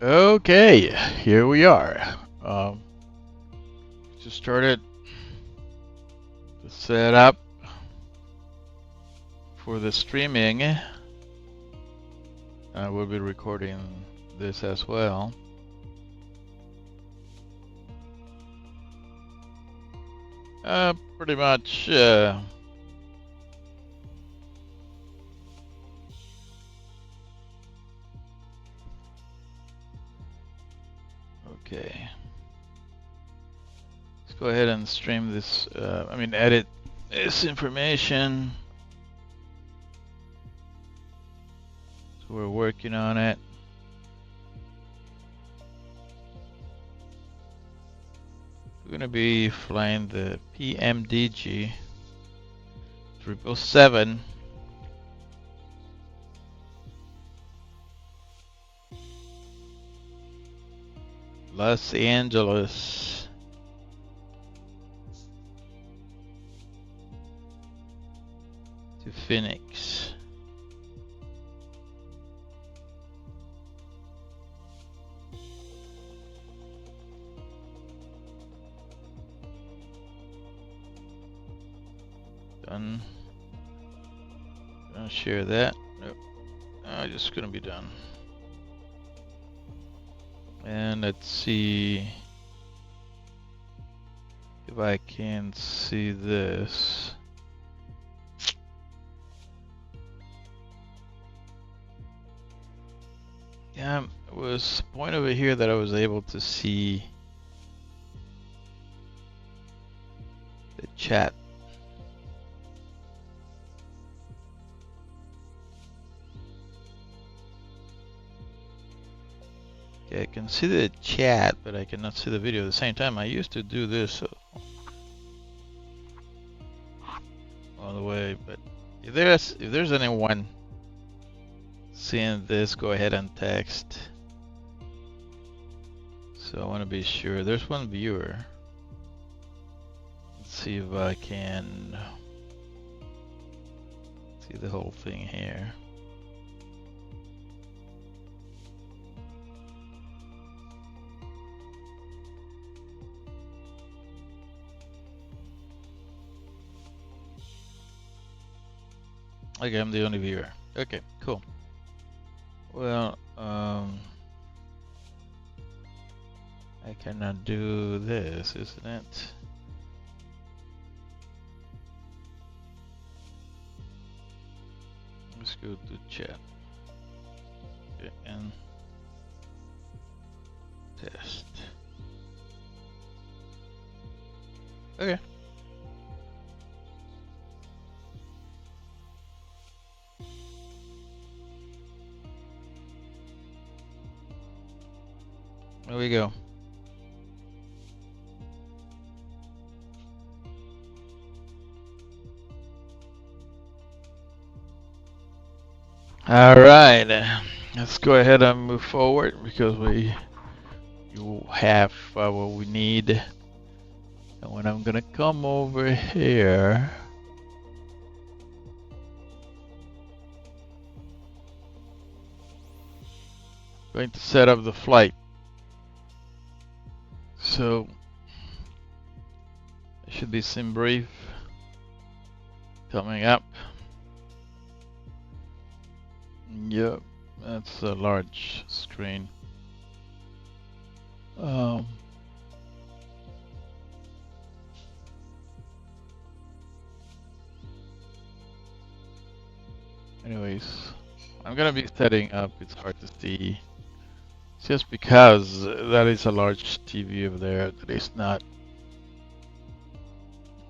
Okay, here we are. Just started the setup for the streaming. I will be recording this as well. Pretty much. Okay. Let's go ahead and stream this. Edit this information. So we're working on it. We're going to be flying the Pmdg 777. Los Angeles to Phoenix. Done. Gonna share that. Nope. Just gonna be done. And let's see if I can see this. Yeah, it was a point over here that I was able to see the chat. Okay, I can see the chat, but I cannot see the video at the same time. I used to do this all the way, but if there's anyone seeing this, go ahead and text. So I want to be sure. There's one viewer. Let's see if I can see the whole thing here. Okay, I'm the only viewer. Okay, cool. Well, I cannot do this, isn't it? Let's go to chat. Okay, and test. Okay. There we go. All right, let's go ahead and move forward because you have what we need. And when I'm gonna come over here, going to set up the flight. So there should be some brief coming up. Yep, that's a large screen. Anyways, I'm gonna be setting up. It's hard to see. Just because that is a large TV over there that is not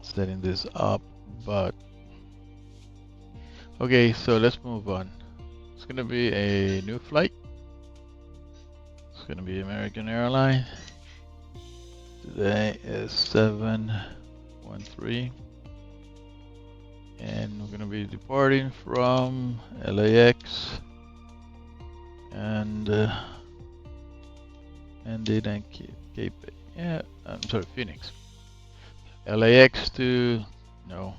setting this up, but okay, so let's move on. It's gonna be a new flight. It's gonna be American Airlines. Today is 713, and we're gonna be departing from LAX and then Phoenix. LAX to no,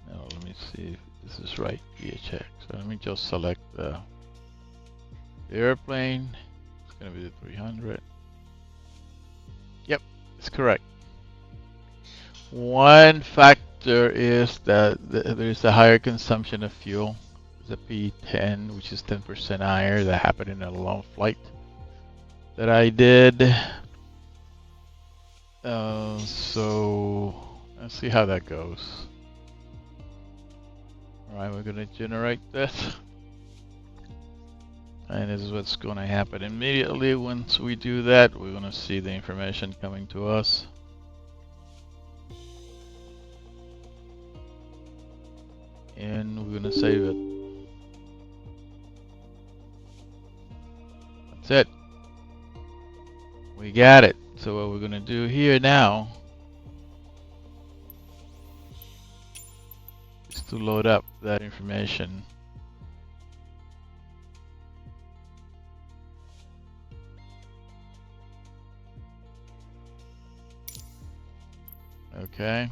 let me see if this is right. Kphx. So let me just select the The airplane is going to be the 300. Yep, it's correct. One factor is that there's a higher consumption of fuel. There's a P10, which is 10% higher. That happened in a long flight that I did. So let's see how that goes. Alright, we're going to generate this. And this is what's going to happen immediately. Once we do that, we're going to see the information coming to us. And we're going to save it. That's it. We got it. So what we're going to do here now is to load up that information. Okay.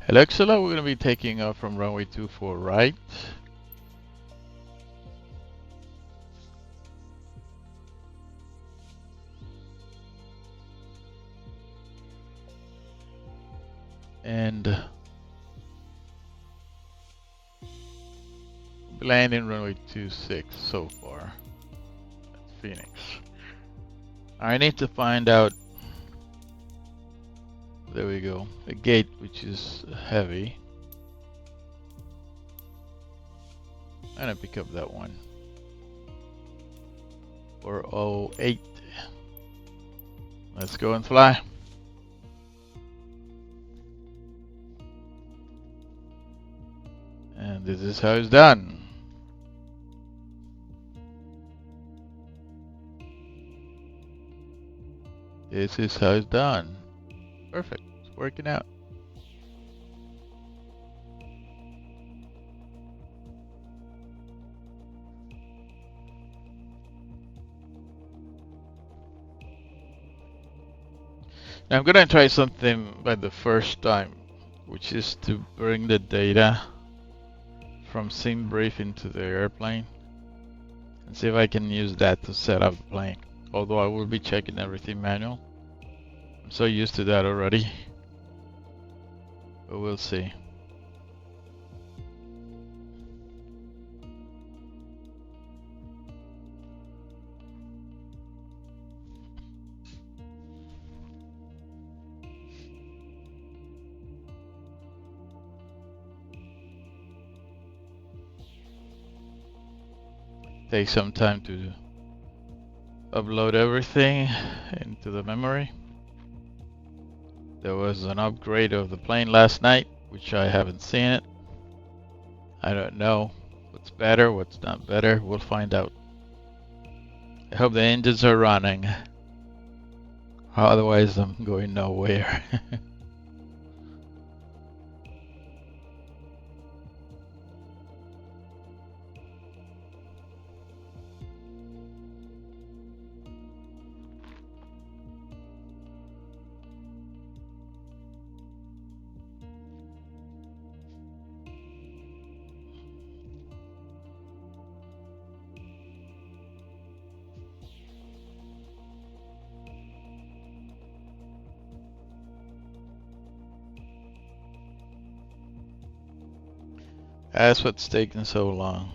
Alexa, we're going to be taking off from runway 24 right. And landing runway 26 so far. That's Phoenix. I need to find out. There we go. A gate which is heavy. I'm gonna pick up that one. 408. Let's go and fly. And this is how it's done. This is how it's done. Perfect. It's working out. Now I'm gonna try something by the first time, which is to bring the data from SimBrief into the airplane and see if I can use that to set up the plane. Although I will be checking everything manual. I'm so used to that already. But we'll see. Take some time to upload everything into the memory. There was an upgrade of the plane last night, which I haven't seen it. I don't know what's better, what's not better. We'll find out. I hope the engines are running. Otherwise, I'm going nowhere. That's what's taking so long.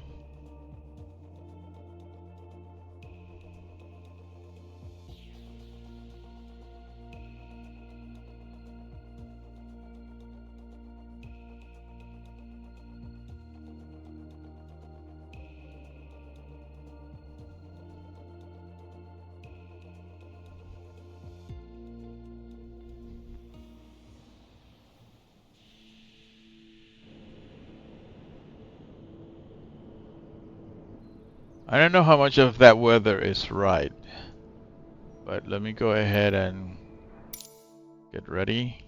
I don't know how much of that weather is right, but let me go ahead and get ready.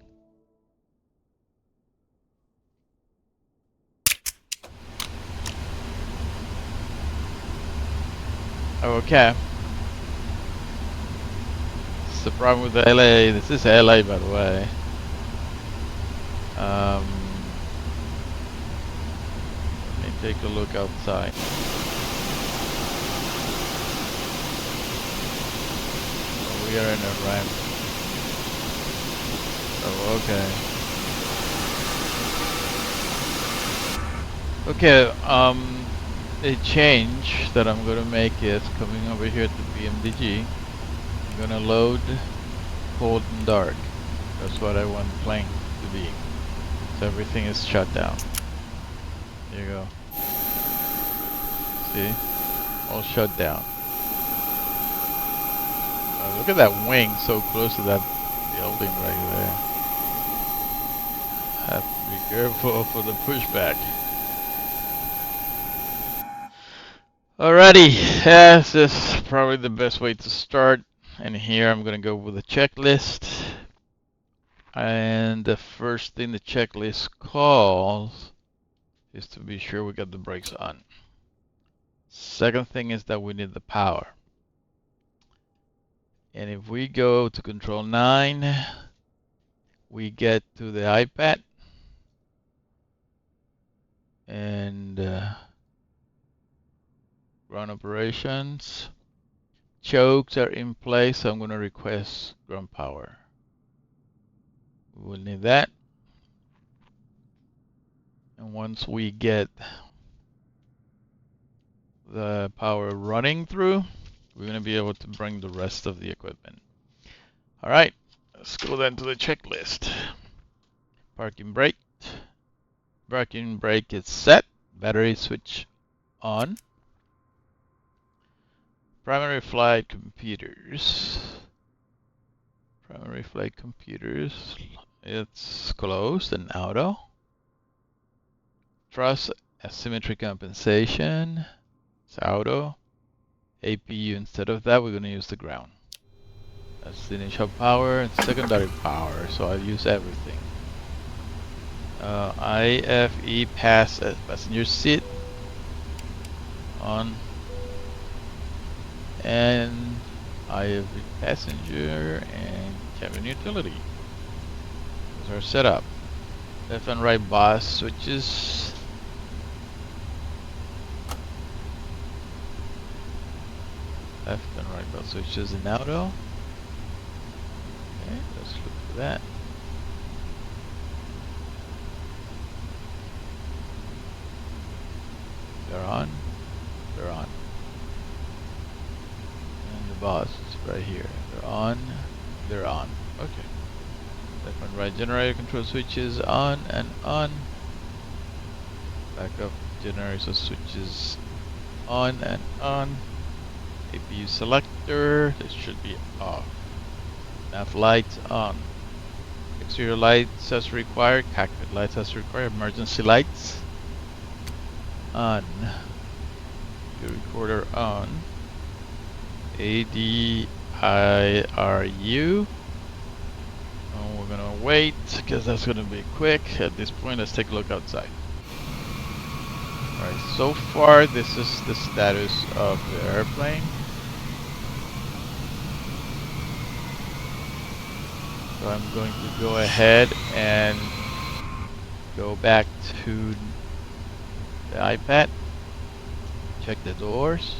Okay. This is the problem with LA. This is LA, by the way. Let me take a look outside. we are in a ramp. Oh, okay. Okay, a change that I'm gonna make is coming over here to Pmdg. I'm gonna load cold and dark. That's what I want plane to be. So everything is shut down. There you go. See? All shut down. Look at that wing so close to that building right there. Have to be careful for the pushback. Alrighty, this is probably the best way to start. And here I'm gonna go with a checklist. And the first thing the checklist calls is to be sure we got the brakes on. Second thing is that we need the power. And if we go to control 9, we get to the iPad. And ground operations. Chokes are in place, so I'm going to request ground power. We'll need that. And once we get the power running through, we're going to be able to bring the rest of the equipment. All right, let's go then to the checklist. Parking brake. Parking brake is set. Battery switch on. Primary flight computers. Primary flight computers. It's closed and auto. Thrust asymmetry compensation. It's auto. APU, instead of that, we're going to use the ground. That's the initial power and secondary power, so I'll use everything. IFE passenger seat on. And IFE passenger and cabin utility. Those are set up. Left and right bus switches. Left and right bus switches in auto. Okay, let's look for that. They're on. They're on. And the bus is right here. They're on. They're on. Okay. Left and right generator control switches on and on. Backup generator switches on and on. APU selector, this should be off. Nav lights on. Exterior lights as required. Cockpit lights as required. Emergency lights on. The recorder on. ADIRU. And we're gonna wait because that's gonna be quick. At this point, let's take a look outside. Alright, so far this is the status of the airplane. So I'm going to go ahead and go back to the iPad. Check the doors.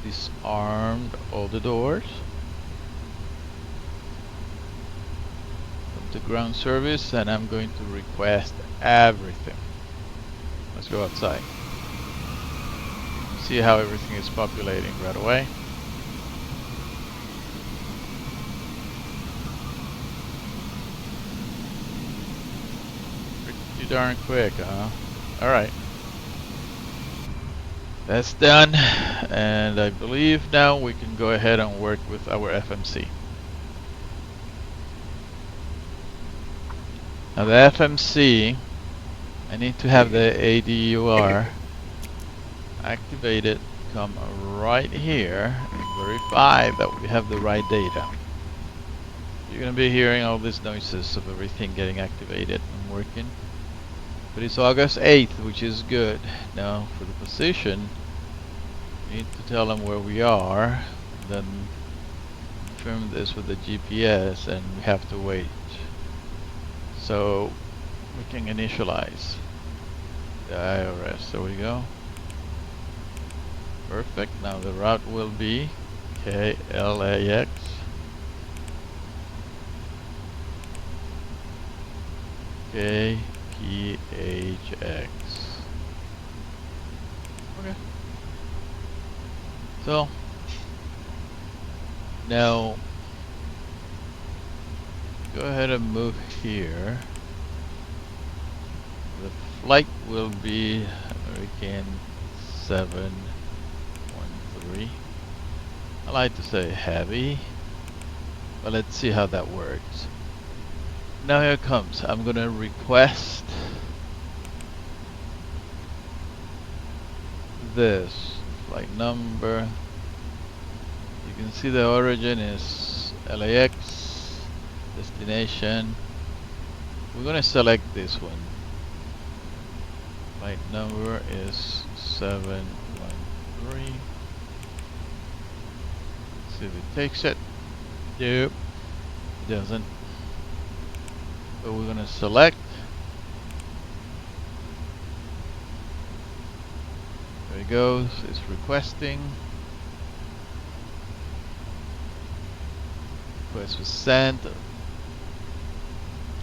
Disarmed all the doors. Come to ground service and I'm going to request everything. Let's go outside. See how everything is populating right away. Pretty darn quick, huh? Alright. That's done, and I believe now we can go ahead and work with our FMC. Now the FMC, I need to have the ADUR activated, come right here and verify that we have the right data. You're going to be hearing all these noises of everything getting activated and working. But it's August 8th, which is good. Now for the position, we need to tell them where we are, then confirm this with the GPS, and we have to wait. So we can initialize the IRS. There we go. Perfect. Now the route will be KLAX Kphx. Okay. So now go ahead and move here. The flight will be American 713. I like to say heavy, but let's see how that works. Now here it comes. I'm gonna request this flight number. You can see the origin is LAX, destination. We're gonna select this one. Flight number is 713. See if it takes it. Nope, it doesn't. So we're gonna select. There it goes. It's requesting. Request was sent.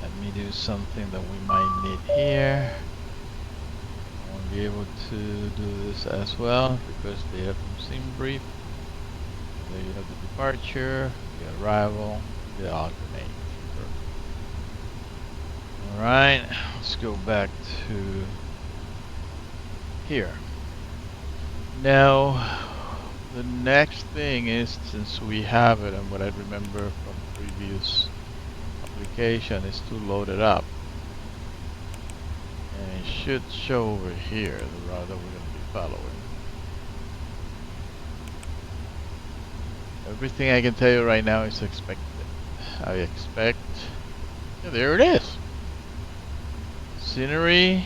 Let me do something that we might need here. I won't be able to do this as well because they have from sim brief. There you have the departure, the arrival, the alternate. Alright, let's go back to here. Now, the next thing is, since we have it, and what I remember from previous application is to load it up. And it should show over here the route that we're going to be following. Everything I can tell you right now is expected. I expect, yeah, there it is. Scenery,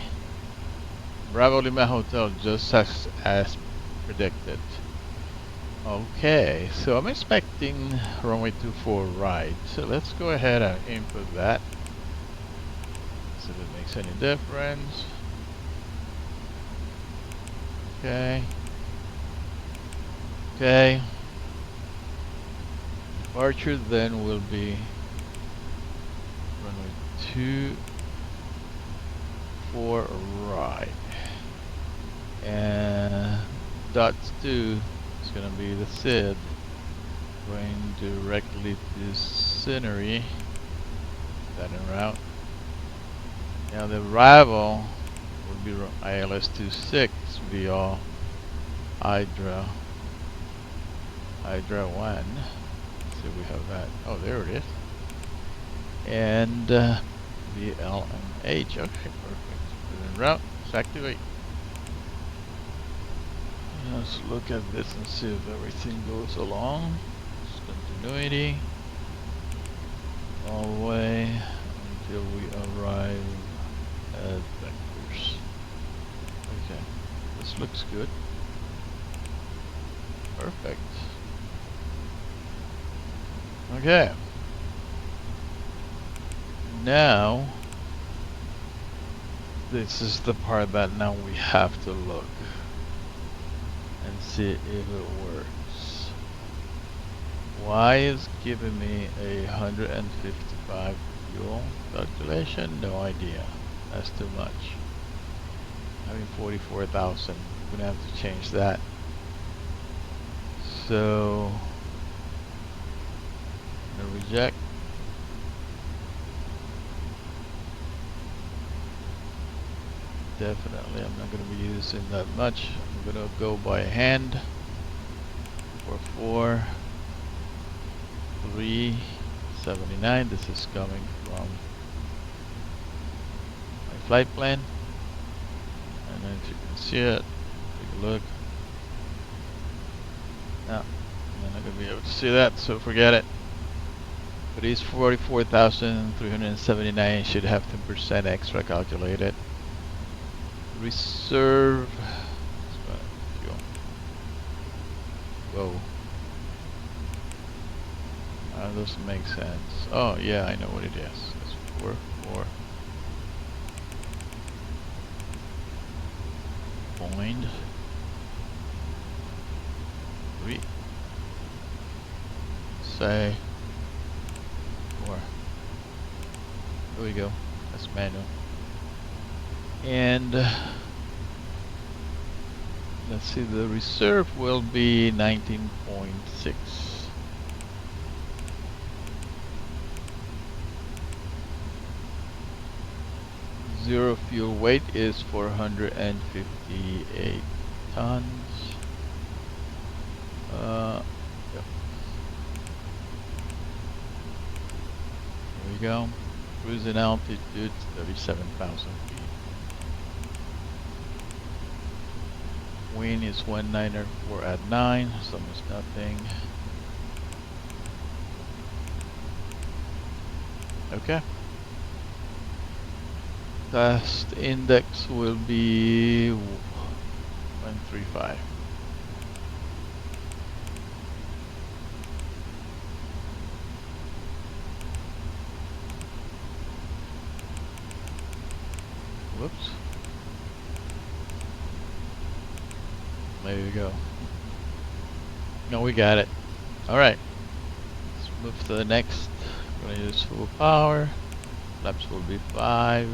Bravo Lima Hotel, just as predicted. Okay, so I'm expecting runway 24 right. So let's go ahead and input that. See if it makes any difference. Okay. Okay. Departure then will be runway 24 right. And dots 2 is going to be the SID going directly to Scenery. That en route. Now the arrival will be ILS 26 via Hydra 1. So we have that. Oh, there it is. And VLMH. Okay, perfect. Put it en route. Let's activate. Let's look at this and see if everything goes along. Continuity all the way until we arrive at vectors. Okay, this looks good. Perfect. Okay. Now, this is the part that now we have to look and see if it works. Why is giving me 155 fuel calculation? No idea. That's too much. Having 44,000. I'm gonna have to change that. So I'm gonna reject. Definitely I'm not going to be using that much. I'm going to go by hand for 4,379. This is coming from my flight plan, and as you can see it, take a look. No, I'm not going to be able to see that, so forget it. But these 44,379 should have 10% extra calculated. Reserve fuel. Whoa. That doesn't make sense. Oh yeah, I know what it is. It's 4, 4. Point 3. Say 4. Here we go. That's manual. And let's see, the reserve will be 19.6. Zero fuel weight is 458 tons. Yep. There we go. Cruising altitude 37,000 feet. Wind is 194 at 9, so almost nothing. Okay. Thrust index will be 135. Whoops. There you go. No, we got it. Alright. Let's move to the next. We're gonna use full power. Laps will be 5.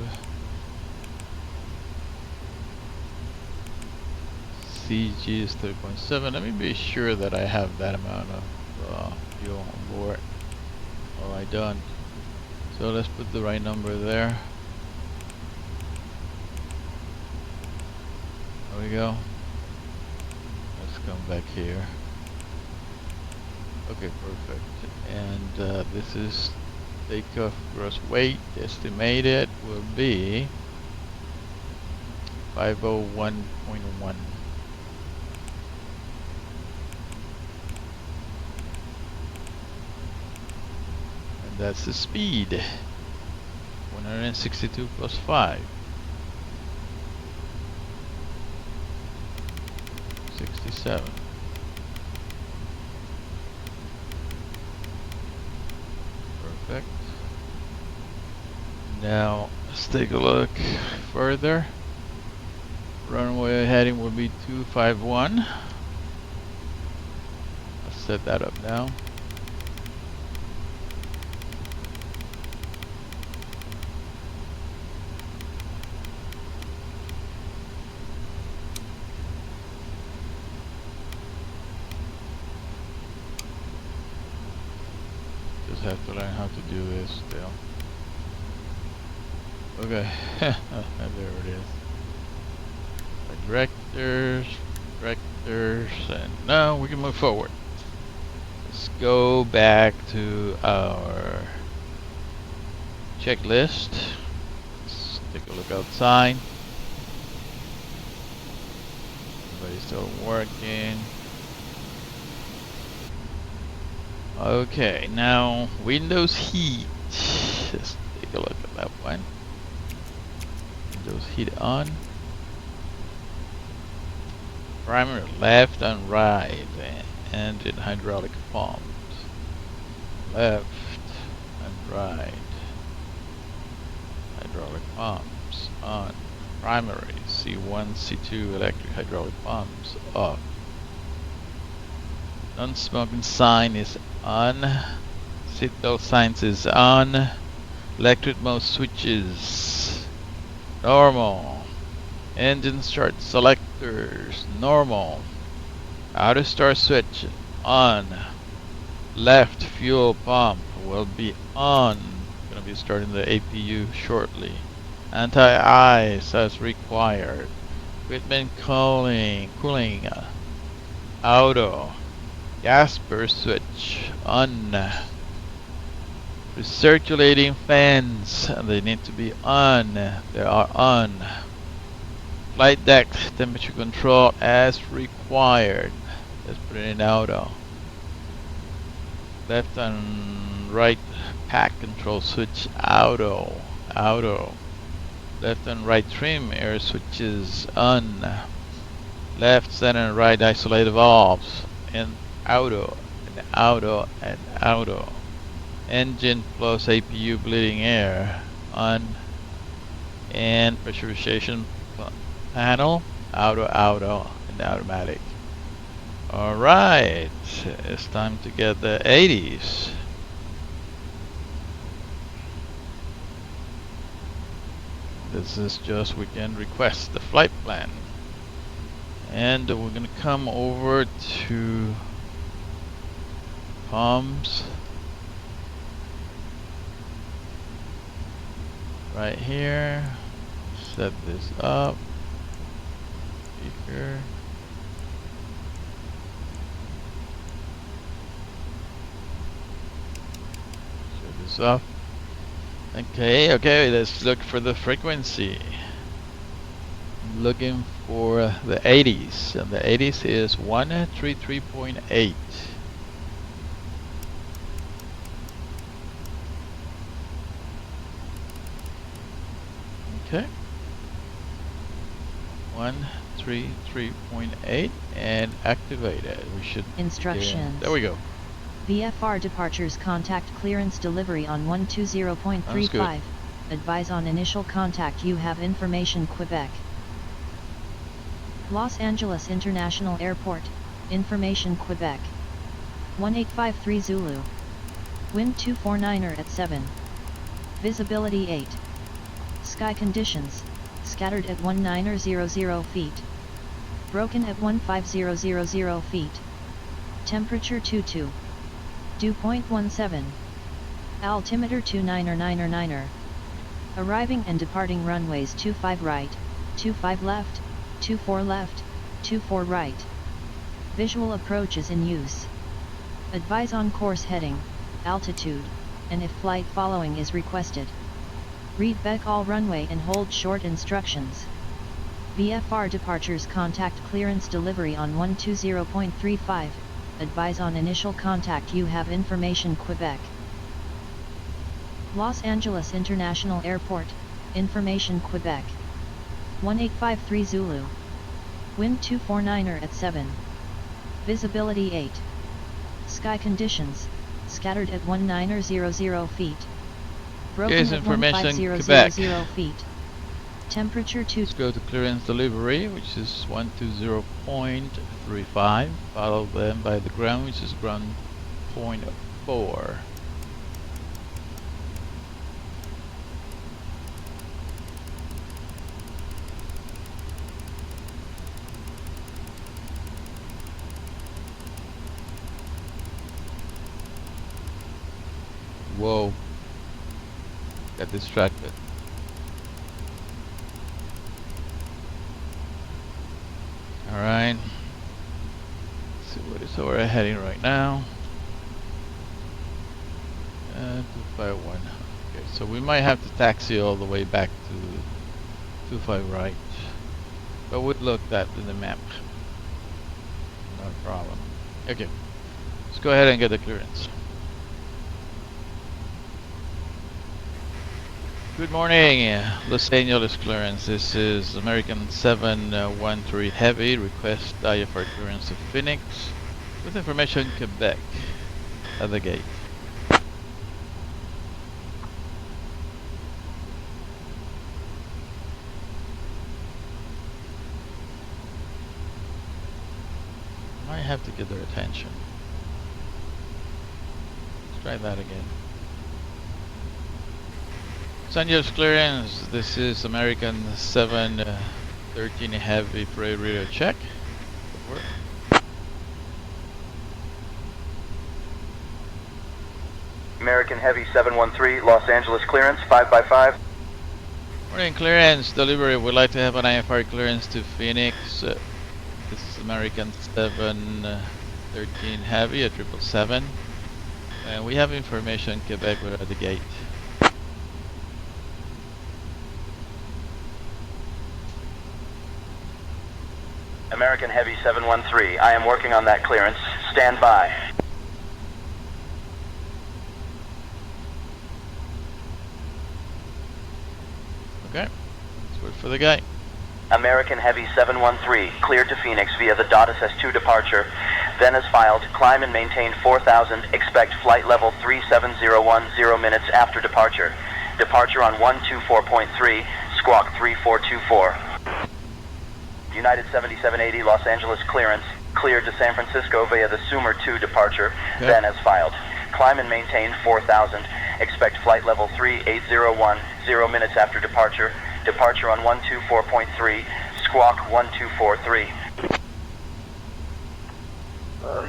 CG is 3.7. Let me be sure that I have that amount of fuel on board. Oh, I don't. So let's put the right number there. There we go. Let's come back here. Okay, perfect. And this is takeoff gross weight. Estimated will be 501.1. And that's the speed. 162 plus 5. 67. Perfect. Now let's take a look further. Runway heading will be 251. Let's set that up now. Just have to learn how to do this still. Okay, there it is. Directors, and now we can move forward. Let's go back to our checklist. Let's take a look outside. Everybody's still working. Okay, now Windows heat. Let's take a look at that one. Windows heat on. Primary left and right, engine hydraulic pumps. Left and right. Hydraulic pumps on. Primary C1, C2 electric hydraulic pumps off. Non-smoking sign is on. Seatbelt signs is on. Electric mode switches normal. Engine start selectors normal. Auto start switch on. Left fuel pump will be on. Gonna be starting the APU shortly. Anti-ice as required. Equipment cooling auto. Gas burst switch on. Recirculating fans, they need to be on. They are on. Flight deck temperature control as required. Let's put it in auto. Left and right pack control switch auto. Left and right trim air switches on. Left, center, and right isolated valves in auto and auto. Engine plus APU bleeding air on. And pressurization panel auto and automatic. Alright, it's time to get the 80s. This is just, we can request the flight plan. And we're gonna come over to Palms. Right here. Set this up. Speaker. Set this up. Okay, let's look for the frequency. I'm looking for the 80s, and the 80s is 133.8. Okay. 133.8 and activate it. We should instructions. There we go. VFR departures, contact clearance delivery on 120.35. Advise on initial contact. You have information. Quebec. Los Angeles International Airport. Information. Quebec. 1853 Zulu. Wind 249er at 7. Visibility 8. Sky conditions. Scattered at 1900 feet. Broken at 15000 feet. Temperature 22. Dew point 17. Altimeter 299er. Arriving and departing runways 25 right, 25 left, 24 left, 24 right. Visual approach is in use. Advise on course heading, altitude, and if flight following is requested. Read back all runway and hold short instructions. VFR departures, contact clearance delivery on 120.35. Advise on initial contact. You have information. Quebec. Los Angeles International Airport. Information. Quebec. 1853 Zulu. Wind 249er at 7. Visibility 8. Sky conditions. Scattered at 1900 feet. Broken at 15000 feet. Temperature 2. Let's go to clearance delivery, which is 120.35, followed then by the ground, which is ground 0.4. Whoa, got distracted. Alright, let's see what is we're heading right now. 251. Okay, so we might have to taxi all the way back to 25 right, but we'll look that in the map. No problem. Okay, let's go ahead and get the clearance. Good morning, Los Angeles clearance. This is American 713 Heavy. Request IFR clearance to Phoenix with information Quebec at the gate. Might have to get their attention. Let's try that again. Los Angeles clearance, this is American 713 Heavy parade radio check. Good work. American Heavy 713, Los Angeles clearance, 5x5. Morning clearance, delivery, we'd like to have an IFR clearance to Phoenix. This is American 713 Heavy at 777. And we have information Quebec, we're at the gate. American Heavy 713, I am working on that clearance. Stand by. Okay, let's wait for the guy. American Heavy 713, cleared to Phoenix via the SS2 departure. Then as filed, climb and maintain 4000, expect flight level 3701, 0 minutes after departure. Departure on 124.3, squawk 3424. United 7780 Los Angeles clearance, cleared to San Francisco via the Sumer 2 departure, then as filed. Climb and maintain 4000, expect flight level 3801, 0 minutes after departure. Departure on 124.3, squawk 1243.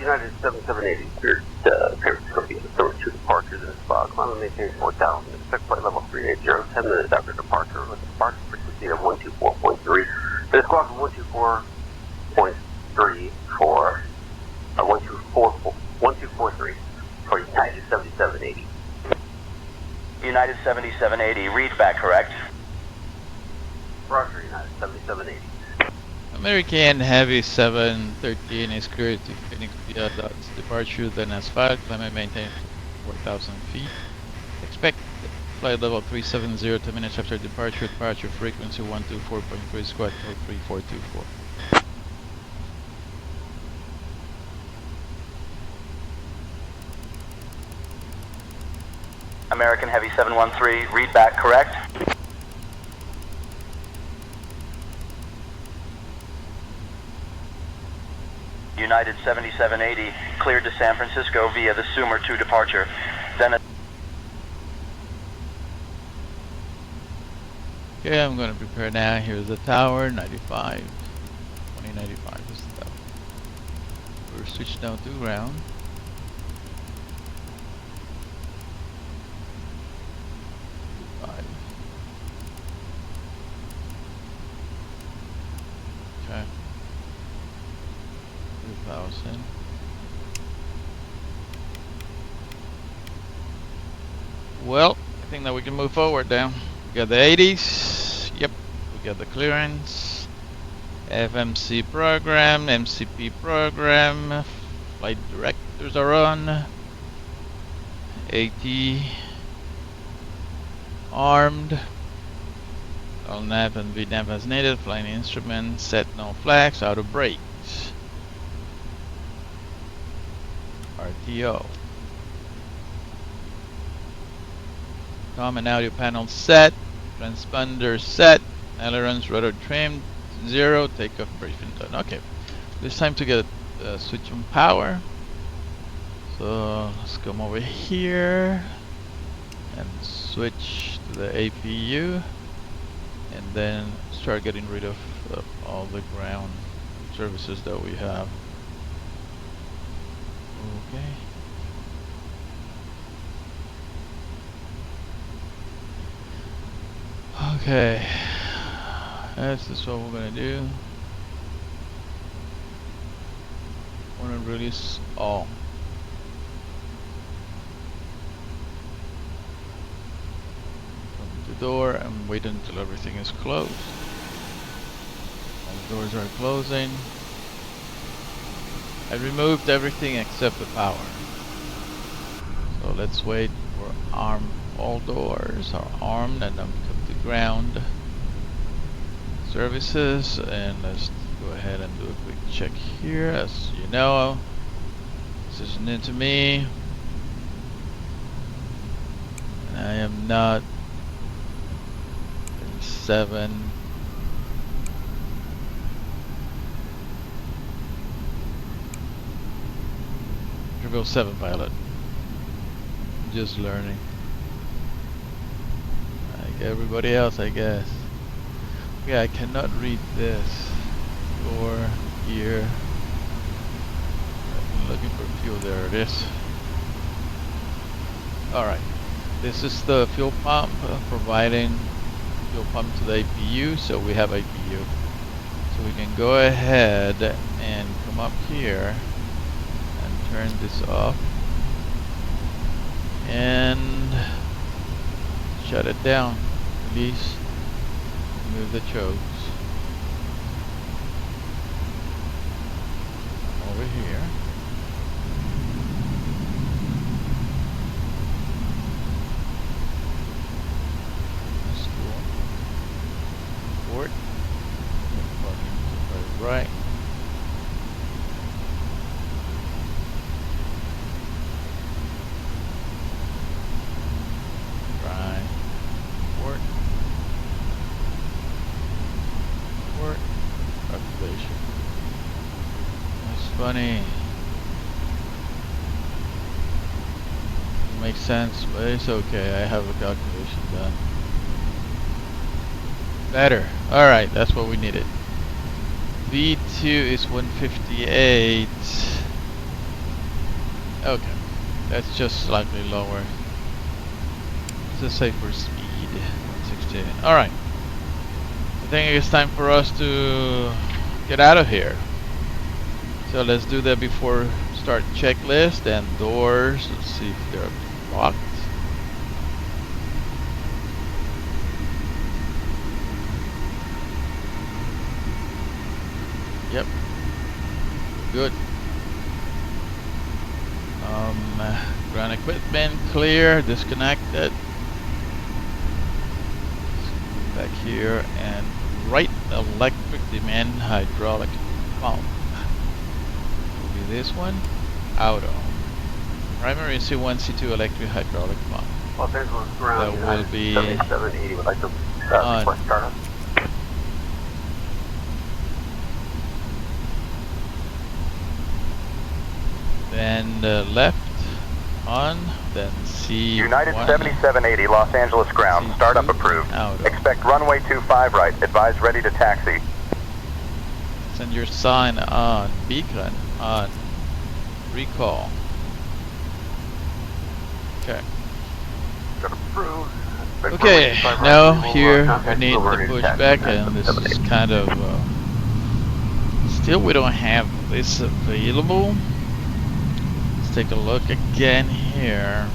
United 7780, cleared Paris Scorpion, number 2 departure, this fog, climb and maintain 4,000, expect flight level 380, 10 minutes after departure, with departure frequency of 124.3, then squawk 124.3 for, 1243 for United 7780. United 7780, read back correct. Roger, United 7780. American Heavy 713 is cleared to Phoenix via Dot's departure, then as filed, climb and maintain 4,000 feet. Expect flight level 370 2 minutes after departure, departure frequency 124.3, squawk 3424. American Heavy 713, read back correct. United 7780, cleared to San Francisco via the Sumer 2 departure. Then Okay, I'm going to prepare now. Here's the tower, 95. 2095 is the tower. We're switched down to ground. Okay. 2,000. Well, I think that we can move forward now. We got the 80s. Yep. We got the clearance. FMC program, MCP program. Flight directors are on. AT. Armed. All nav and VNAV as needed. Flying instruments. Set no flags. Auto brakes. RTO. Common audio panel set. Transponder set. Ailerons rudder trimmed. 0. Takeoff briefing done. Okay. It's time to get a switch on power. So let's come over here and switch to the APU. And then start getting rid of all the ground services that we have. Okay. Okay. This is what we're gonna do. Wanna release all. Open the door and wait until everything is closed. All the doors are closing. I removed everything except the power. So let's wait for all doors are armed, and then come to ground services, and let's go ahead and do a quick check here. As you know, this is new to me. And I am not in 7. Triple 7 pilot. Just learning. Like everybody else, I guess. Yeah, I cannot read this. Door here. I'm looking for fuel. There it is. Alright. This is the fuel pump providing fuel pump to the APU. So we have APU. So we can go ahead and come up here and turn this off. And shut it down. Release. Remove the chokes. Over here. That's cool. Port. Right. Funny. Makes sense, but it's okay. I have a calculation done. Better. Alright, that's what we needed. V2 is 158. Okay, that's just slightly lower. Let's say for speed, 116. Alright. I think it's time for us to get out of here. So let's do that before start checklist and doors. Let's see if they're locked. Yep. Good. Ground equipment clear, disconnected. Back here and right electric demand hydraulic pump. Will be this one. Auto. Primary C1, C2 electric hydraulic pump. Los Angeles ground. That will be 7780 would like to on. request startup. Then left on, then C1. United 7780, Los Angeles ground. C2 Startup approved. auto. Expect runway 25 right. Advise ready to taxi. Send your sign on, beacon on, recall. Okay. Got approved. Expect Okay, runway 25 now right. here we Contact need over the ready to pushback, taxi. and this is kind of still we don't have this available. Let's take a look again here,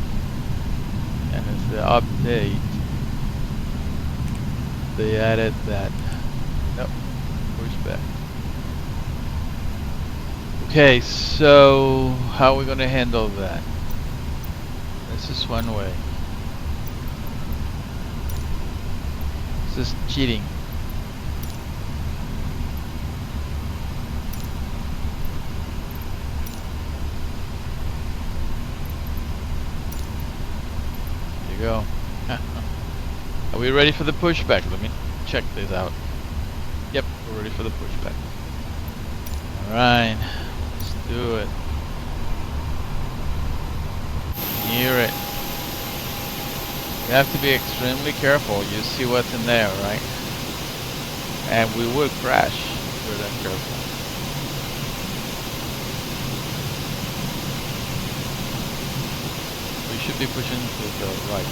and it's the update. They added that. Nope, pushback. Okay, so how are we gonna handle that? This is one way. This is cheating. There you go. Are we ready for the pushback? Let me check this out. Yep, we're ready for the pushback. Alright, let's do it. Near it. You have to be extremely careful. You see what's in there, right? And we will crash if we're that careful. We should be pushing to the right.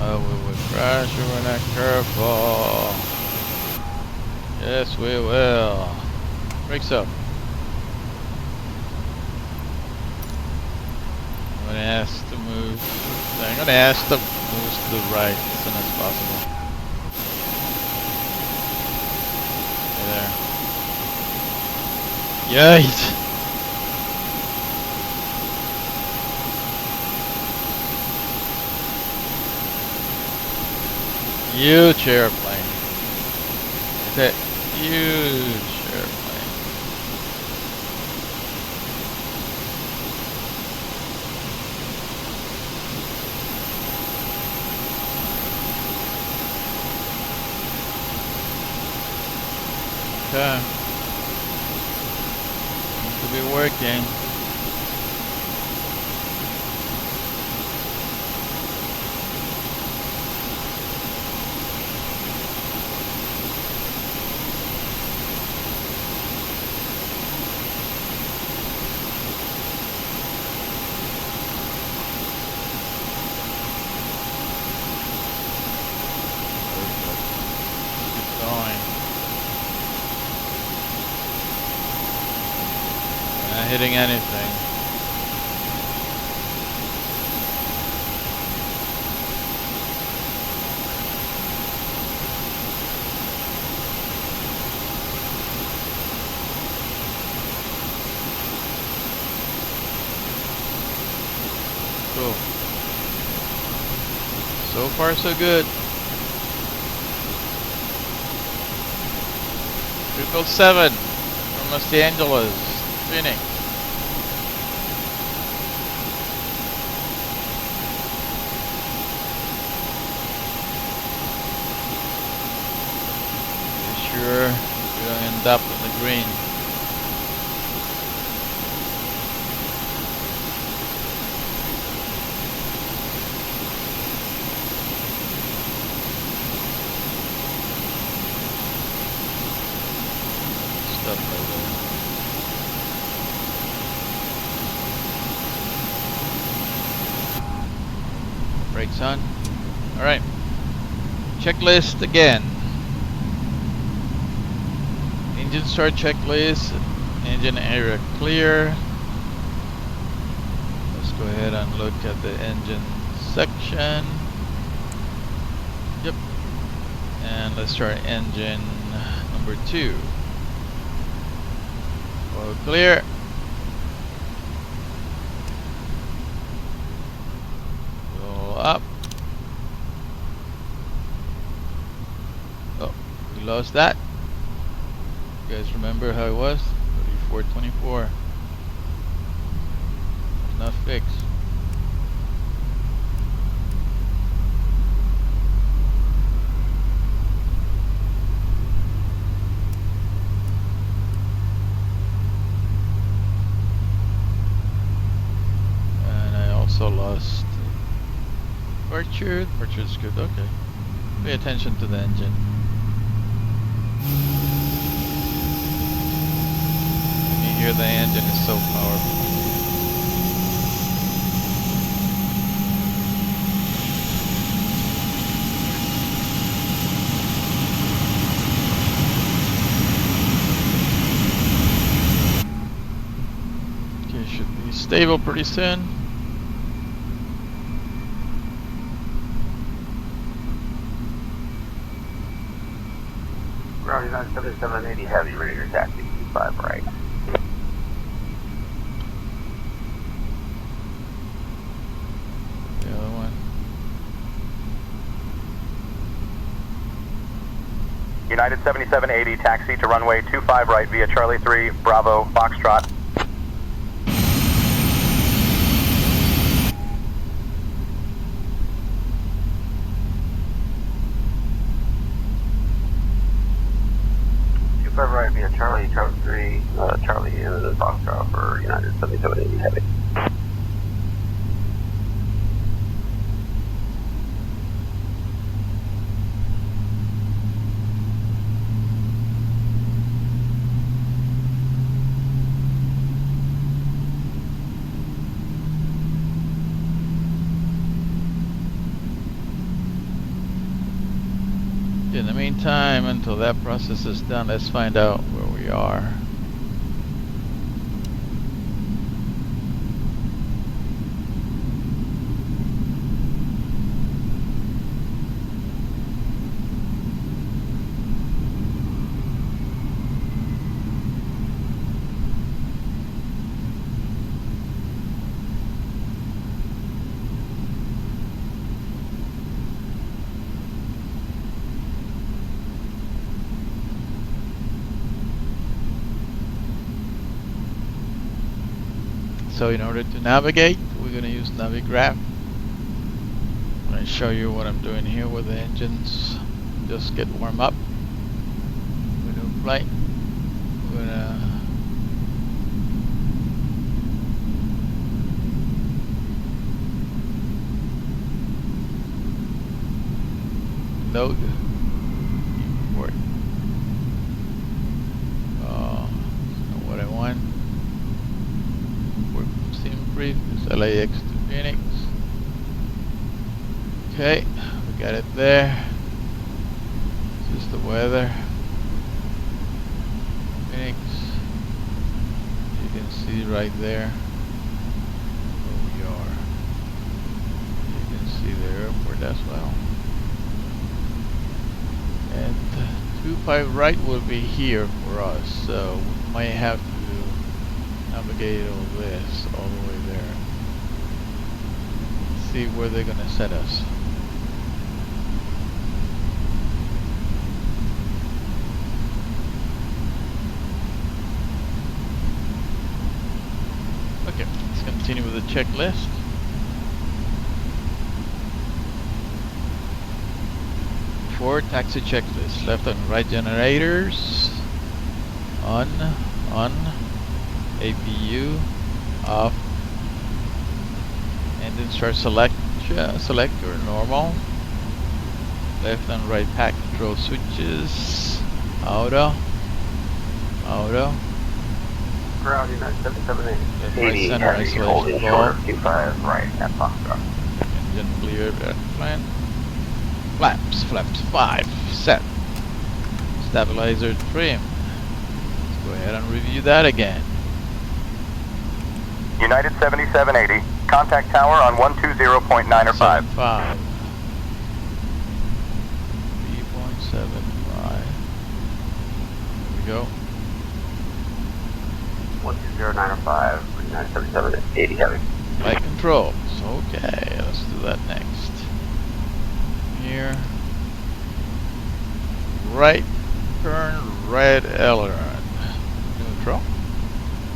Oh, we will crash if we're not careful. Yes, we will. Brakes up. I'm gonna ask to move. I'm gonna ask to move to the right as soon as possible. Hey there. Yikes! Huge airplane. It's a huge airplane. Okay. Seems to be working. Not hitting anything. Cool. So far so good. 777 from Los Angeles, Phoenix. Be sure we don't end up in the green. Brakes on. Alright. Checklist again. Engine start checklist. Engine area clear. Let's go ahead and look at the engine section. Yep. And let's try engine number 2. All clear. Go up. Oh, we lost that. You guys remember how it was? 3424. Not fixed. And I also lost departure. Departure is good. Okay. Pay attention to the engine. You hear the engine is so powerful. Okay, should be stable pretty soon. Ground United 7780 Heavy, ready to taxi 25 right. The other one. United 7780, taxi to runway 25 right via Charlie 3, Bravo, Foxtrot. Right via Charlie 3, Charlie and then Foxtrot for United 7780 Heavy. In the meantime, until that process is done, let's find out where we are. So in order to navigate, we're going to use Navigraph. I'm going to show you what I'm doing here with the engines. Just get warm up. We're going to flight. We're going to load. Import. Not what I want. Brief is LAX to Phoenix. Okay, we got it there. This is the weather. Phoenix. You can see right there where we are. You can see the airport as well. And 25 right will be here for us, so we might have to navigate all this all the way there. See where they're gonna set us. Okay, let's continue with the checklist. For taxi checklist, left and right generators on. APU off. Engine start selector normal. Left and right pack control switches. Auto. Ground United 7780 Left right center Heavy, holding isolation short ball. of 25 right at Foxtrot. engine cleared, airplane. Flaps 5, set. Stabilizer trim. Let's go ahead and review that again. United 7780, contact tower on 120.905. 75. 3.75. Here we go. 120.905, 97780 heavy. Flight controls. Okay, let's do that next. Here. Right turn, red aileron. Neutral.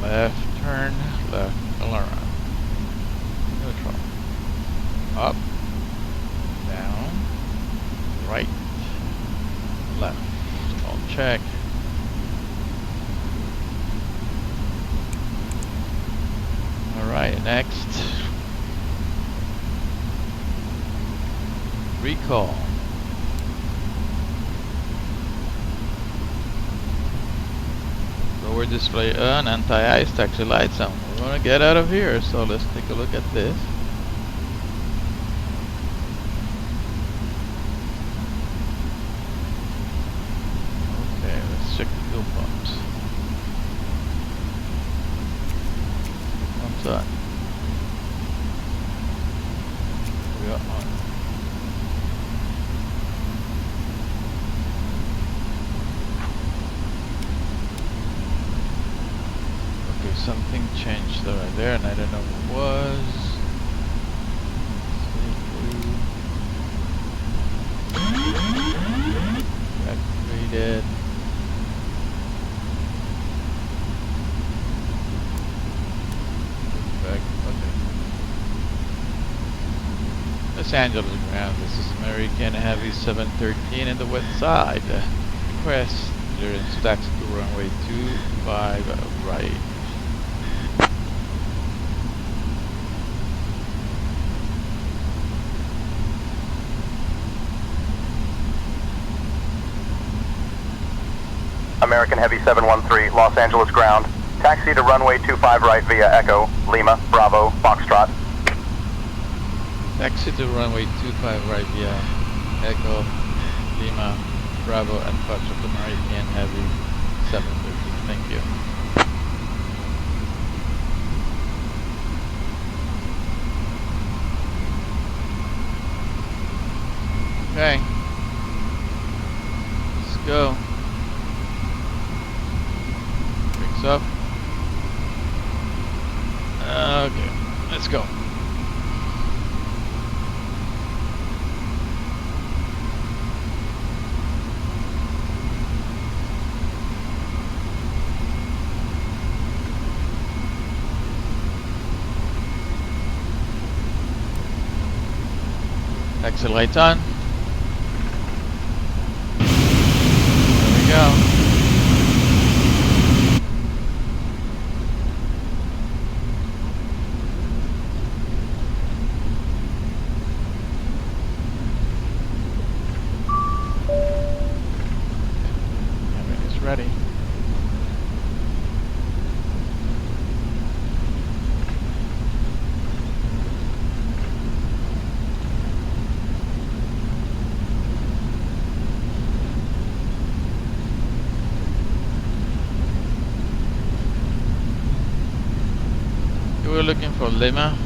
Left turn, left aileron. Neutral. Up. Down. Right. Left. All check. Alright, next. Recall. Lower display on, anti-ice, taxi lights on. We're gonna get out of here, so let's take a look at this. Okay, let's check the fuel pumps. Pumps on. We got one. Something changed right there, and I don't know what it was. Activated. Back. Okay. Los Angeles ground. This is American Heavy 713 in the west side. Request clearance taxi to runway 25 right. American Heavy 713, Los Angeles ground. Taxi to runway 25 right via Echo, Lima, Bravo, Foxtrot. Taxi to runway 25 right via Echo, Lima, Bravo, and Foxtrot to American Heavy 713. Thank you. Okay. Let's go. Up. Okay, let's go. Exit lights on. There we go. Ready. You were looking for Lima.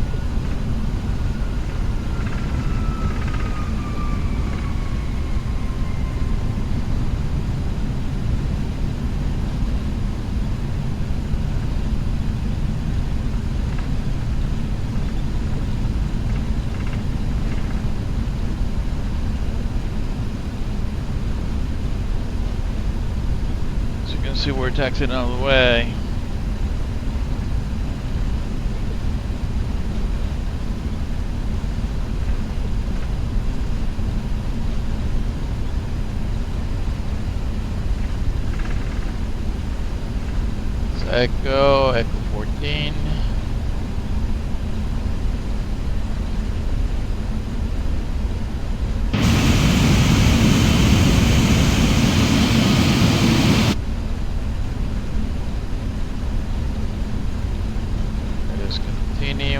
See, we're taxiing out of the way. It's Echo 14.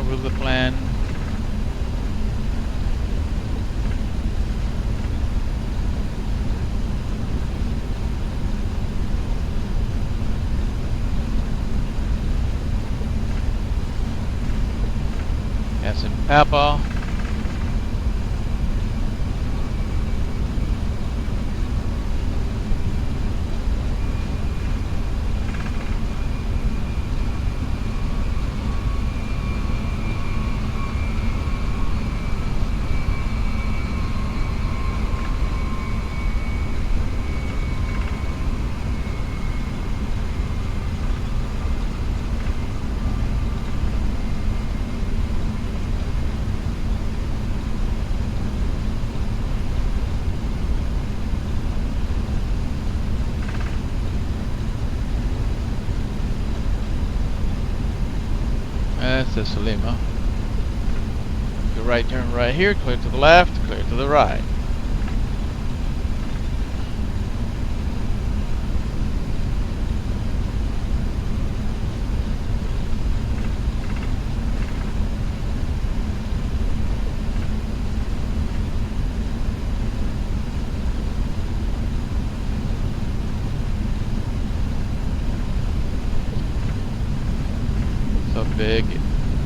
With the plan. Gas in Papa. That's the Salima. Your right turn right here, clear to the left, clear to the right. So big,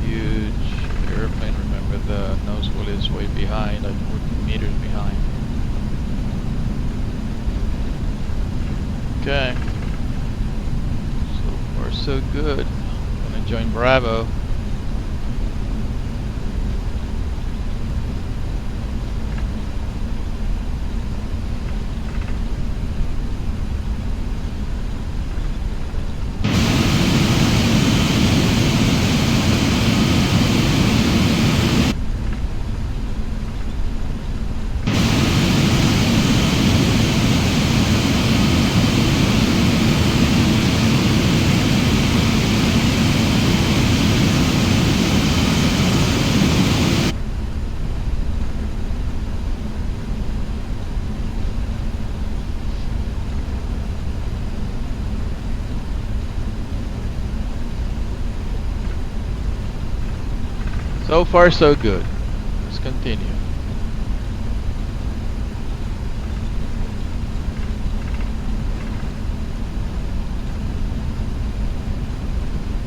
huge airplane. Remember the nose wheel is way behind, like 14 meters behind. Okay. So far so good. Gonna join Bravo. So far so good. Let's continue.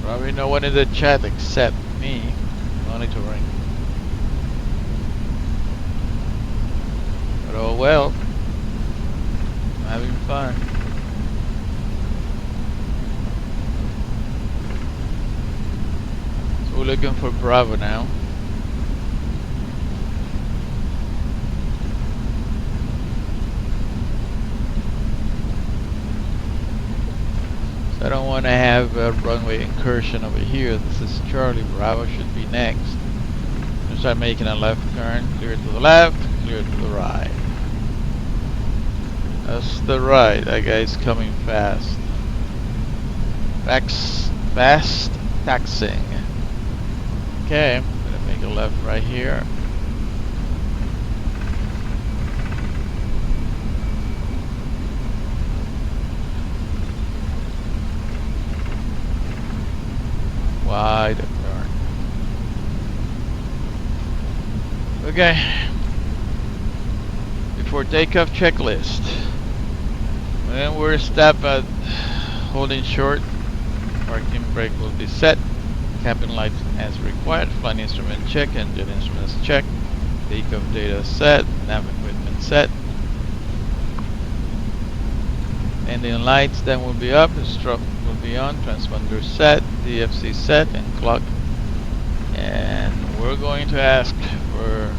Probably no one in the chat except me monitoring. But oh well. I'm having fun. So we're looking for Bravo now. So I don't want to have a runway incursion over here. This is Charlie. Bravo should be next. We'll start making a left turn. Clear to the left, clear to the right. That's the right. That guy's coming fast. Fast taxing. Okay, I'm gonna make a left right here. Wide turn. Okay. Before takeoff checklist. When we're stopped at holding short, parking brake will be set. Cabin lights as required. Flight instrument check. Engine instruments check. Takeoff data set. Nav equipment set. Engine lights then will be up. The strobe will be on. Transponder set. DFC set and clock. And we're going to ask for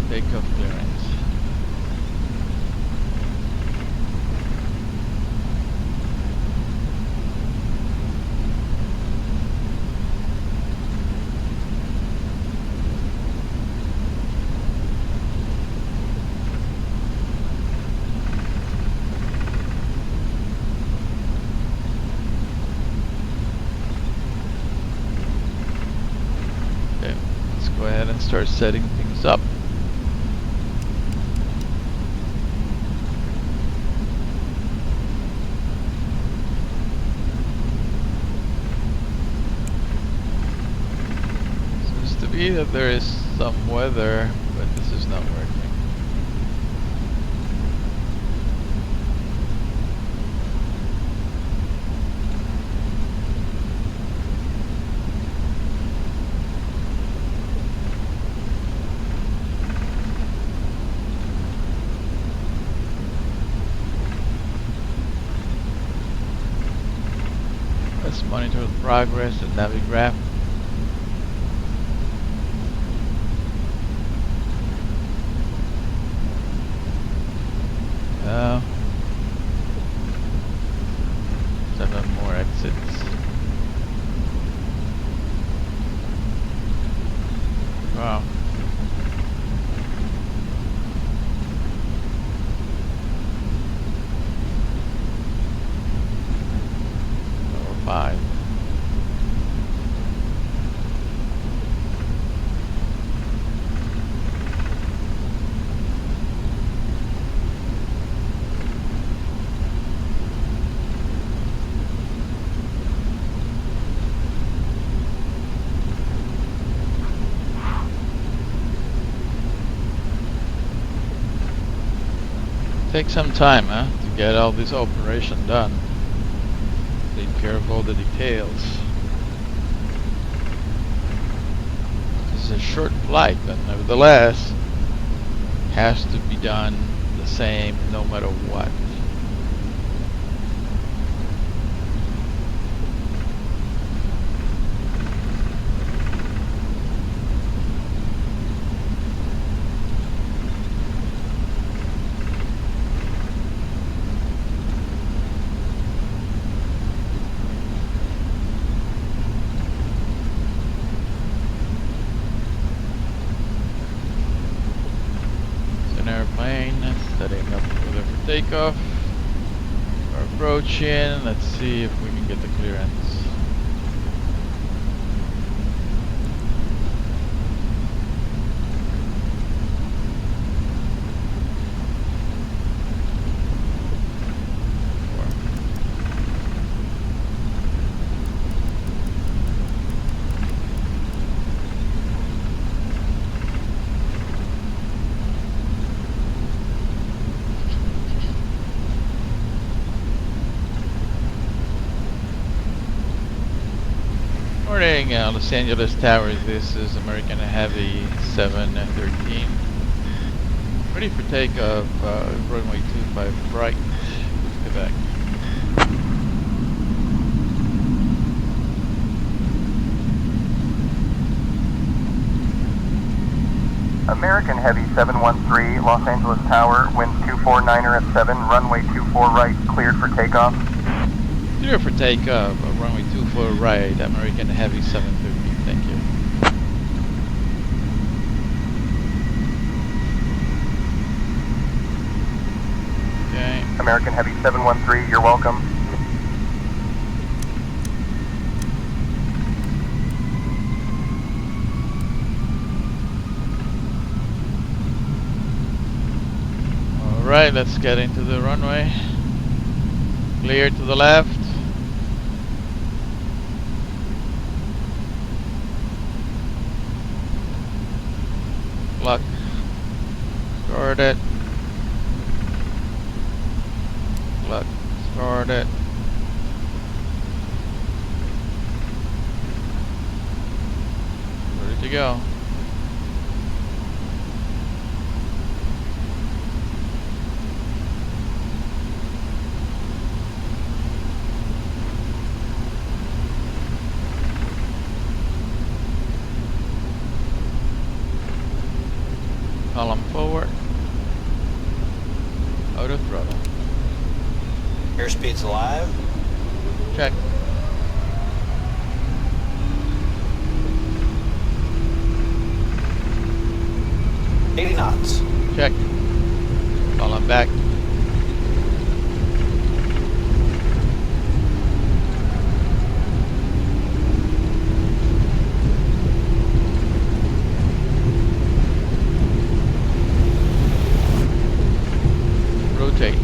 takeoff clearance. Go ahead and start setting things up. Seems to be that there is some weather, but this is not working. progress and navigraph. Uh, 7 more exits. Wow. Number 5. Takes some time, huh, to get all this operation done. Take care of all the details. This is a short flight, but nevertheless, has to be done the same no matter what. Airplane setting up for takeoff. We're approaching. Let's see if we can get the clearance. Morning, Los Angeles Towers. This is American Heavy 713. Ready for takeoff, runway 25 right, Quebec. American Heavy 713, Los Angeles Tower, wind 249er at 7, runway 24 right, cleared for takeoff. Clear for takeoff, runway 24 right, American Heavy 713, thank you. Okay. American Heavy 713, you're welcome. Alright, let's get into the runway. Clear to the left. Clock started. Clock started. Ready to go. Column forward. Auto throttle. Airspeed's alive. Check. $80 knots. Check. Column back. Rotate.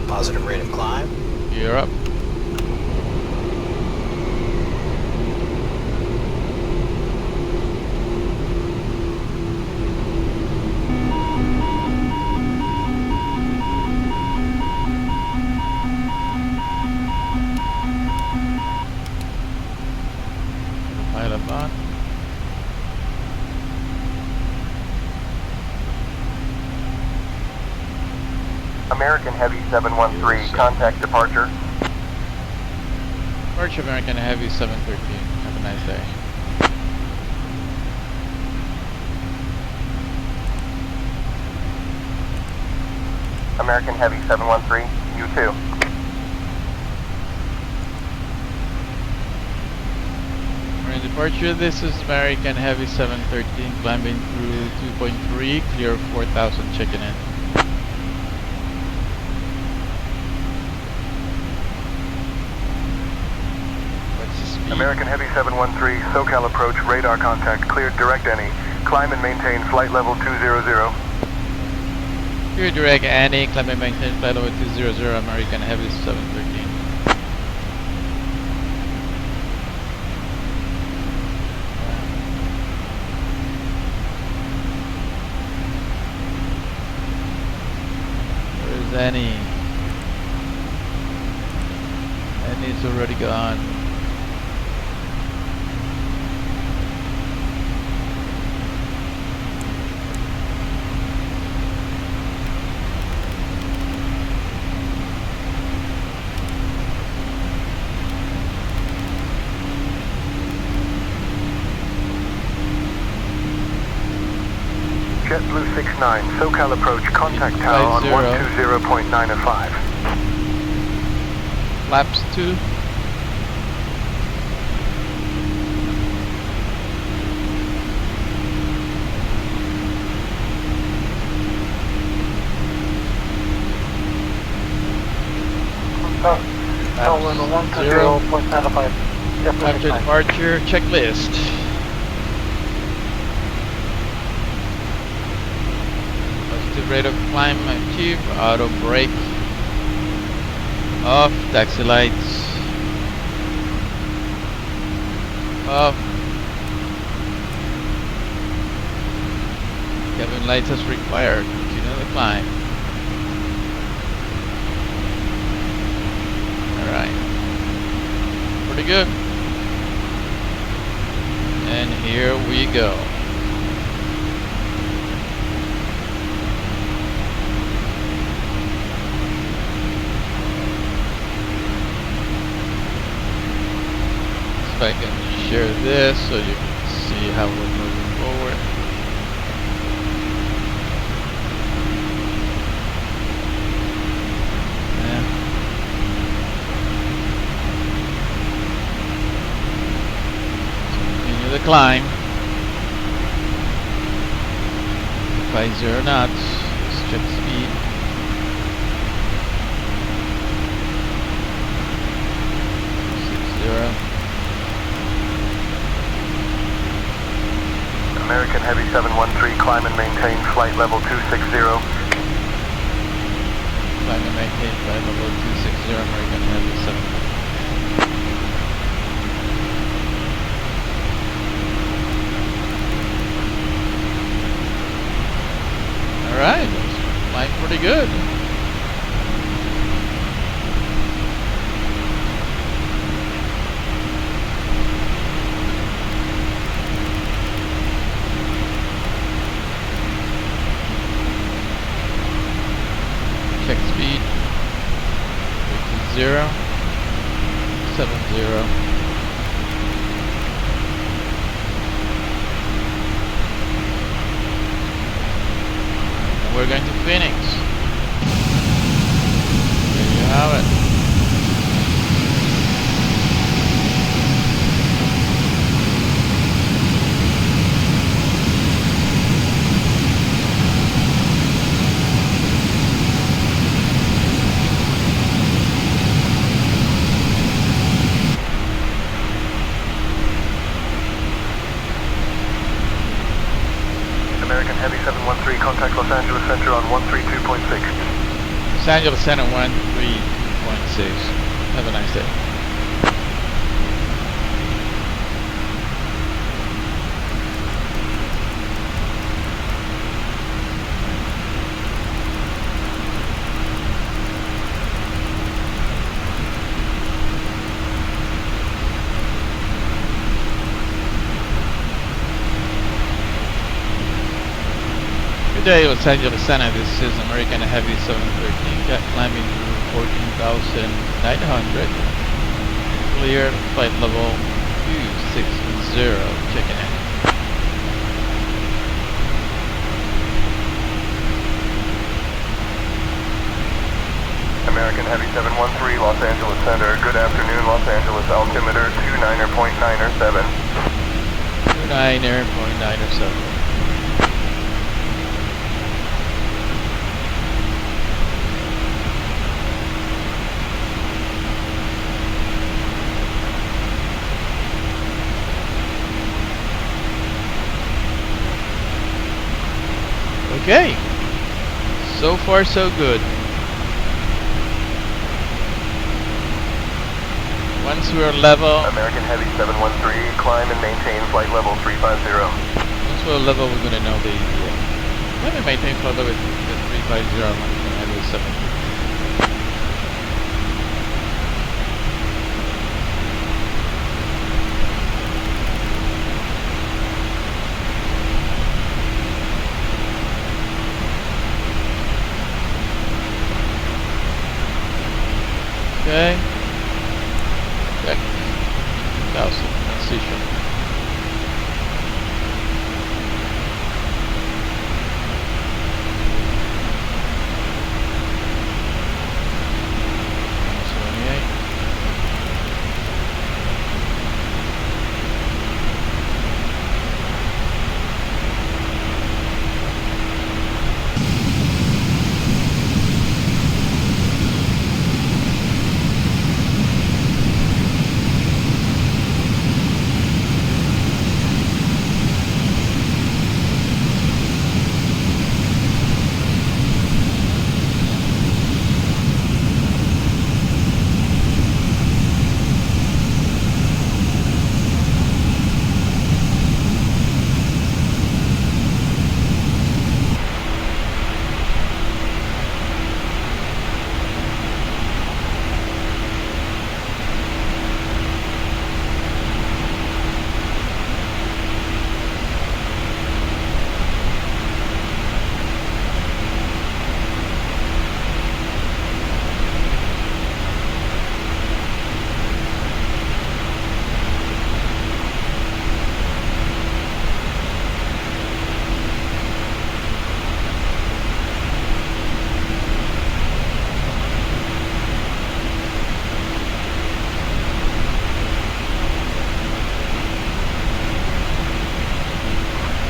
Positive rate of climb. Gear up. Pilot on. American Heavy 713, contact departure. Departure American Heavy 713. Have a nice day. American Heavy 713, you too. Marine departure, this is American Heavy 713, climbing through 2.3, clear 4000, checking in. What's the speed? American Heavy 713, SoCal approach, radar contact, cleared direct any. Climb and maintain flight level 200. Clear direct any, climb and maintain flight level 200, American Heavy 713. Annie. Annie's already gone. JetBlue 69, SoCal approach, contact tower on 120.905. Flaps 2. Tower 120.905. After departure, checklist. Positive rate of climb achieved. Auto brake off. Taxi lights off. Cabin lights as required. Continue the climb. Alright. Pretty good. And here we go. If I can share this so you can see how we're moving forward. Continue the climb. 50 knots. Let's check speed. American Heavy 713, climb and maintain flight level 260. Climb and maintain flight level 260, American Heavy 713. Alright, flying pretty good. Check speed. 50, 70. We're going to Phoenix. There you have it. American Heavy 713, contact Los Angeles Center on 132.6. Los Angeles Center 13.6. Have a nice day. Good day, Los Angeles Center. This is American Heavy 713. Got climbing through 14,900. Clear, flight level 260. Checking in. American Heavy 713, Los Angeles Center. Good afternoon, Los Angeles. Altimeter 29.907. 29.907. Okay, so far so good. Once we're level, American Heavy 713, climb and maintain flight level 350. once we're level, we're gonna know the let me maintain flight level at 350. American Heavy 713. Okay. Check. 1000 transition.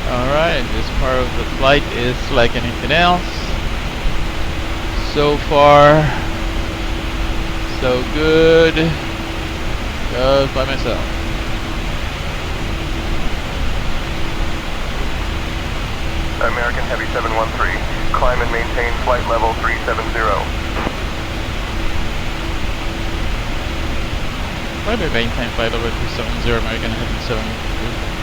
Alright, this part of the flight is like anything else. So far, so good. Just by myself. American Heavy 713, climb and maintain flight level 370. Probably maintain flight level 370, American Heavy 713.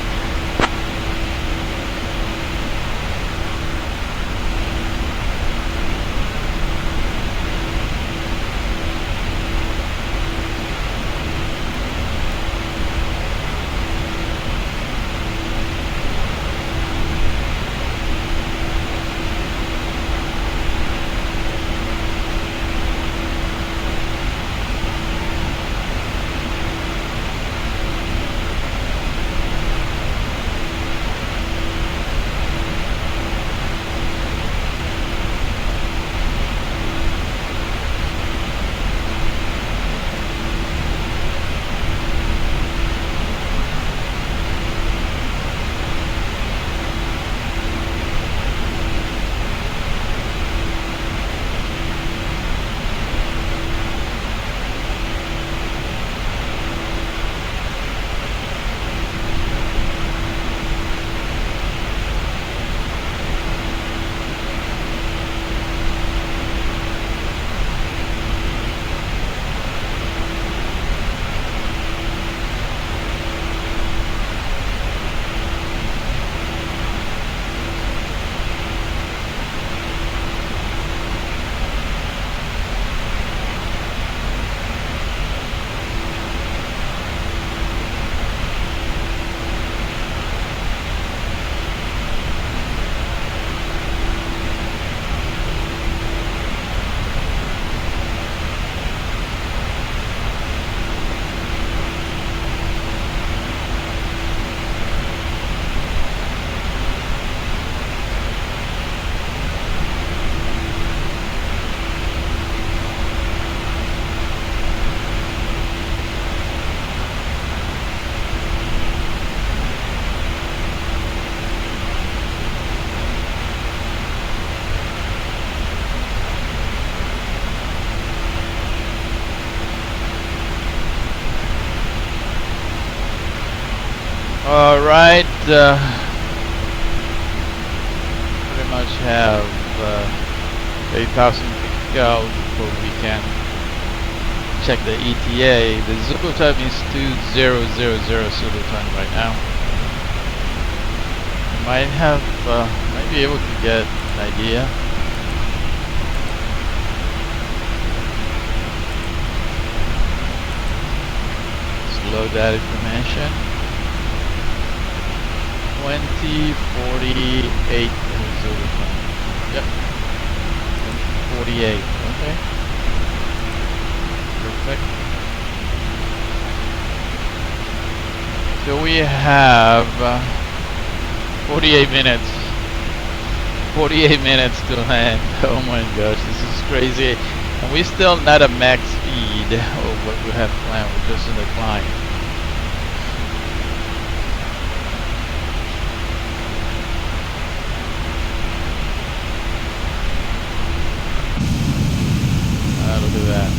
Alright, pretty much have 8,000 to go before we can check the ETA. The Zulu time is 2000 Zulu time right now. Might be able to get an idea. Let's load that information. 2048 Zulu time. Yep. 48. Okay. Perfect. So we have 48 minutes. 48 minutes to land. Oh my gosh, this is crazy. And we're still not at max speed of what we have planned. We're just in the climb. Look at that.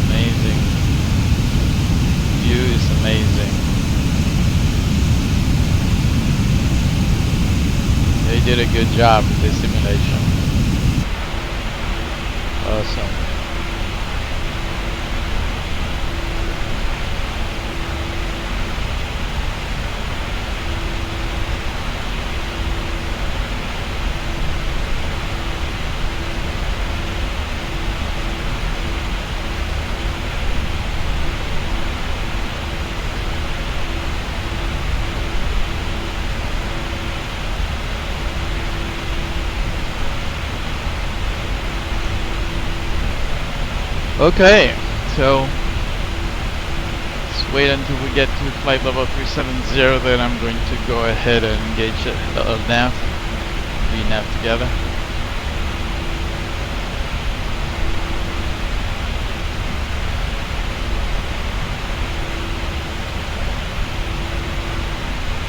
Amazing. View is amazing. They did a good job with this simulation. Awesome. Okay, so let's wait until we get to flight level 370, then I'm going to go ahead and engage nav, VNav together.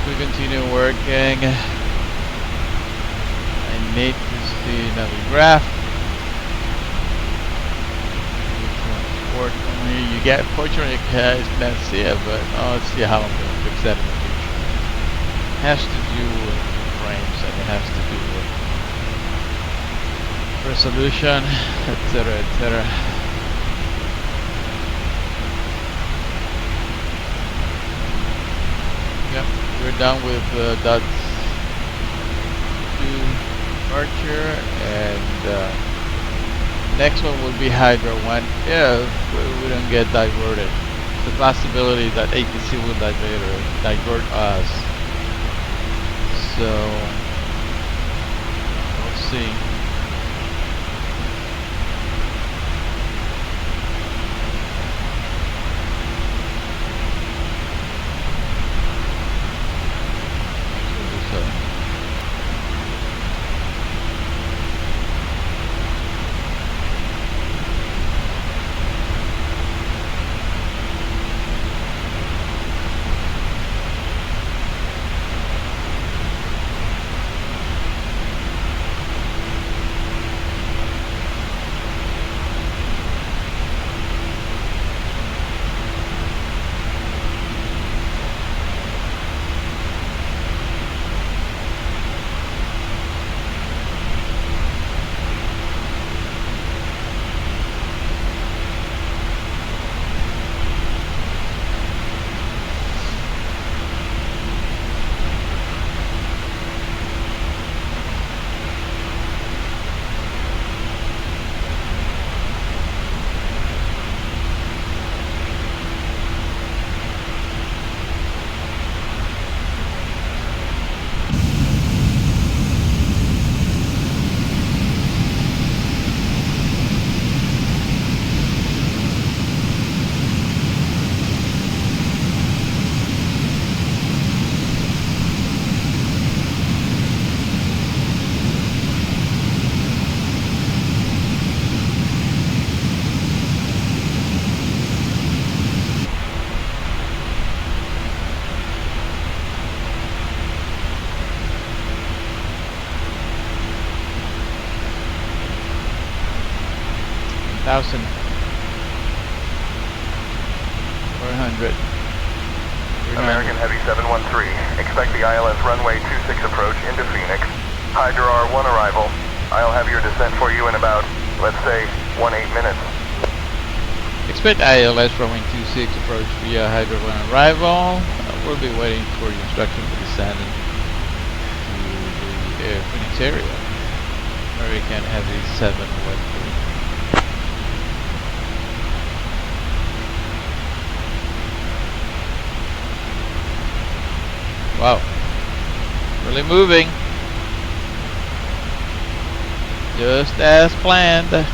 We continue working. I need to see Navigraph. You get, fortunately, you can't see it, but let's see how I'm going to fix that in the future. It has to do with frames, and it has to do with resolution, etc., etc. Yep, we're done with dots 2 departure, and next one will be Hydra 1 if we don't get diverted. The possibility that ATC will divert us. So we'll see. 100. American Heavy 713. Expect the ILS runway 26 approach into Phoenix. Hydra R1 arrival. I'll have your descent for you in about, let's say, 18 minutes. Expect ILS runway 26 approach via Hydra 1 arrival. We'll be waiting for your instruction to descend to the Phoenix area. American Heavy 713. Wow, really moving, just as planned.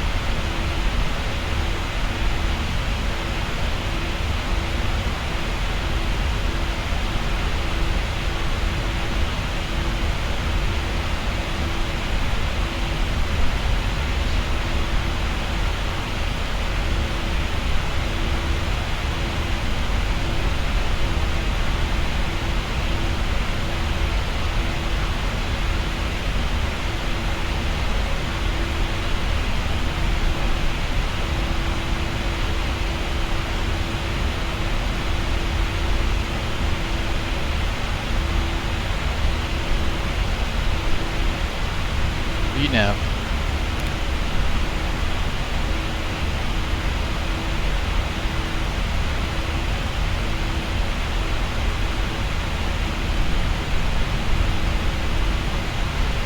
Now.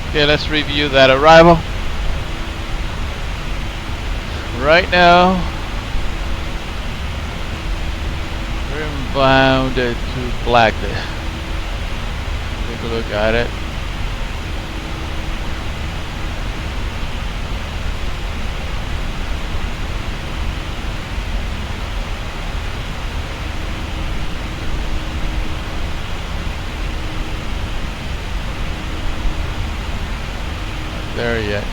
Okay, let's review that arrival. Right now, we're inbound to Black. Take a look at it. There yet.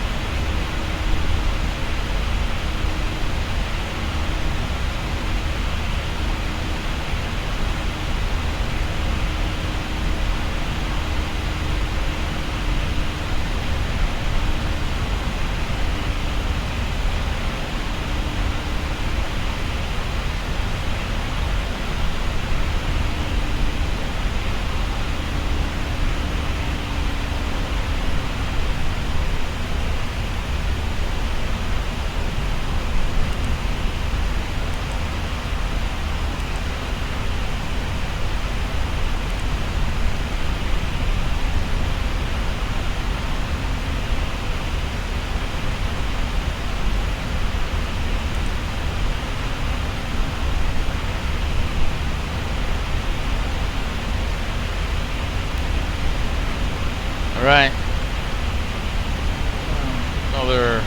Right. Another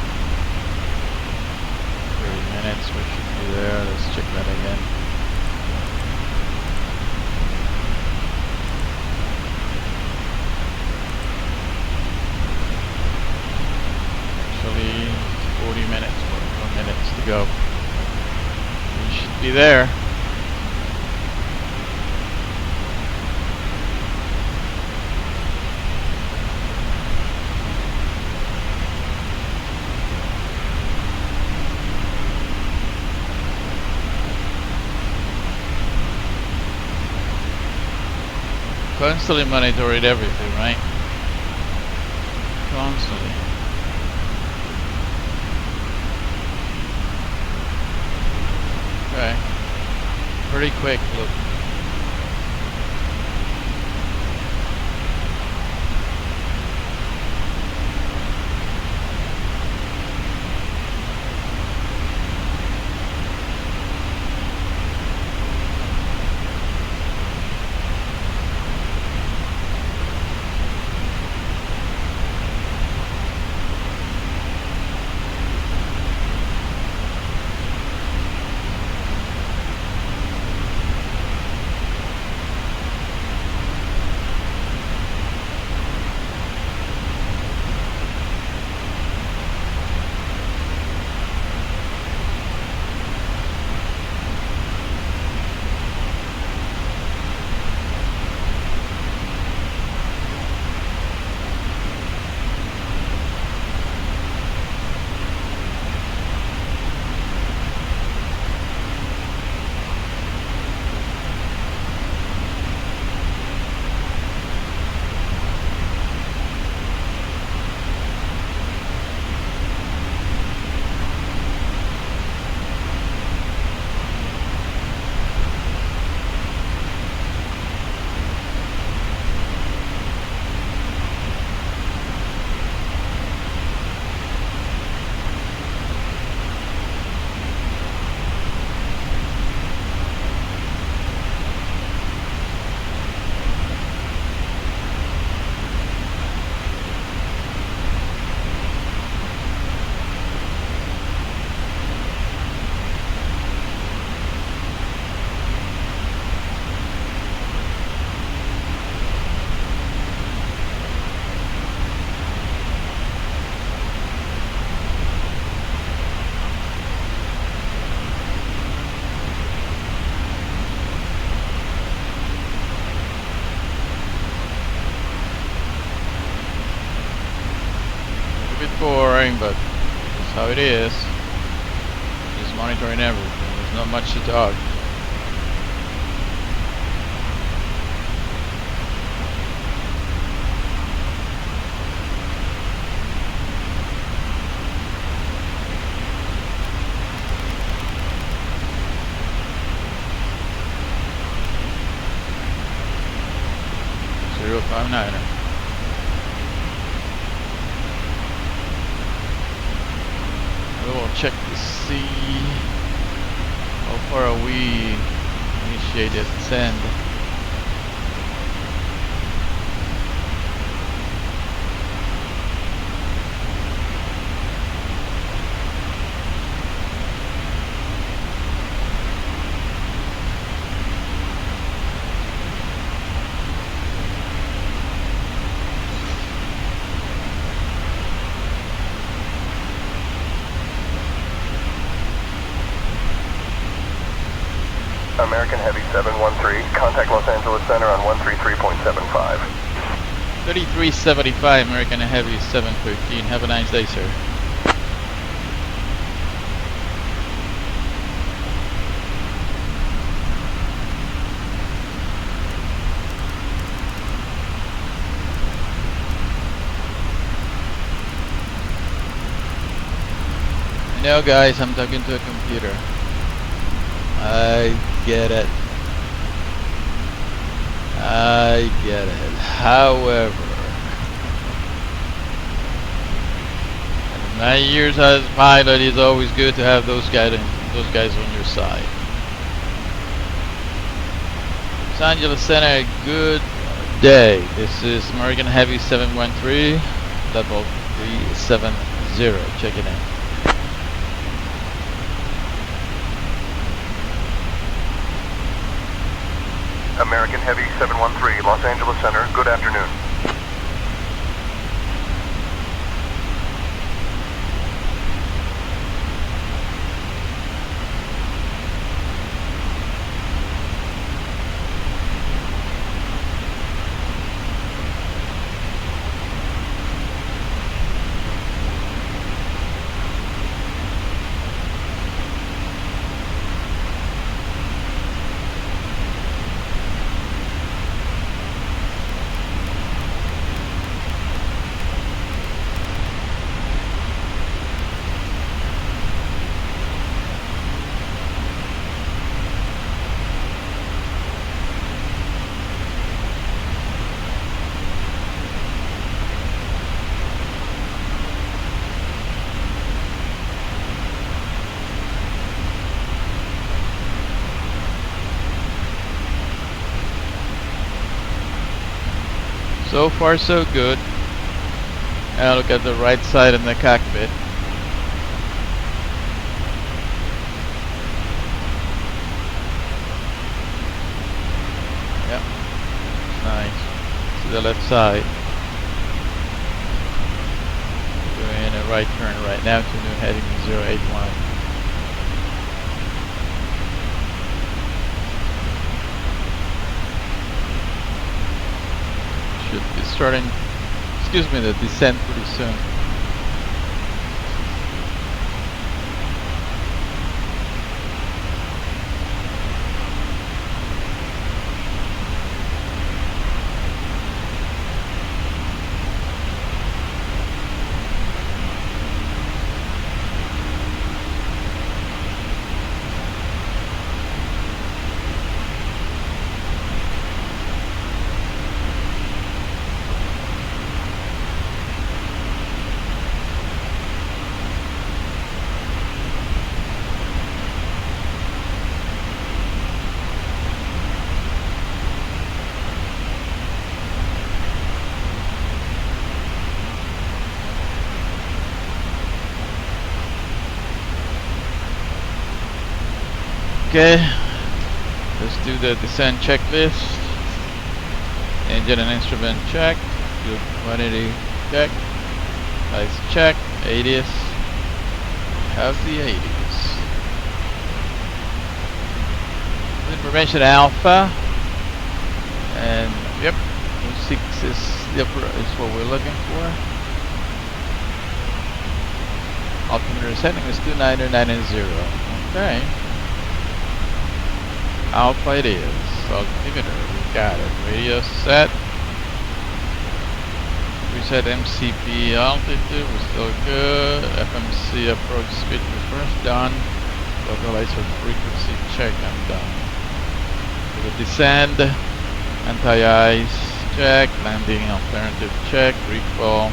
30 minutes we should be there. Let's check that again. Actually, 40 minutes, 41 minutes to go. We should be there. Constantly monitoring everything, right? Constantly. Okay. Pretty quick look. monitoring, but that's how it is. Just monitoring everything. There's not much to talk. We will check to see how far are we initiated send. American Heavy 713, contact Los Angeles Center on 133.75. 3375, American Heavy 713. Have a nice day, sir. I know, guys, I'm talking to a computer. I get it. I get it. However, in 9 years as a pilot, it's always good to have those guys on your side. Los Angeles Center, good day. This is American Heavy 713, level 370. Check it in. American Heavy 713, Los Angeles Center, good afternoon. So far so good. Now look at the right side in the cockpit. Yep. Nice. To the left side. Doing a right turn right now to new heading 081. Should be starting, excuse me, the descent pretty soon. Okay, let's do the descent checklist. Engine and instrument check. Fuel quantity check. Ice check. 80s. Have the 80s. Information alpha. And yep, 6 is what we're looking for. Altimeter setting is 29090. Okay. Alpha it is. Altimeter, we got it. Radio set. Reset MCP altitude, we're still good. FMC approach speed reference done. Localizer frequency check, I'm done. For the descend, anti-ice check, landing alternative check, recall,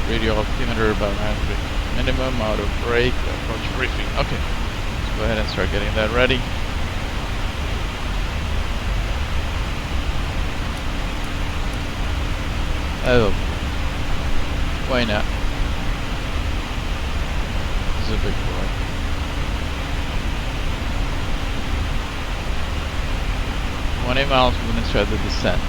radio altimeter barometric minimum, auto brake, approach briefing. Okay, let's go ahead and start getting that ready. Oh, why not? This is a big boy. $20 miles, we're gonna start the descent.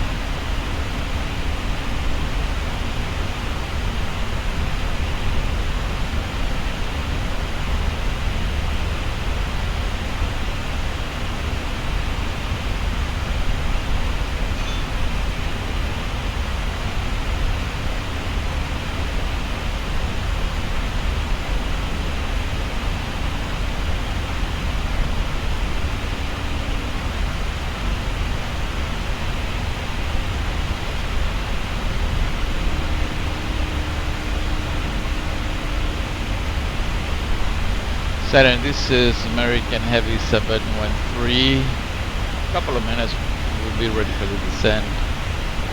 Saturn, this is American Heavy 713. A couple of minutes, we'll be ready for the descent,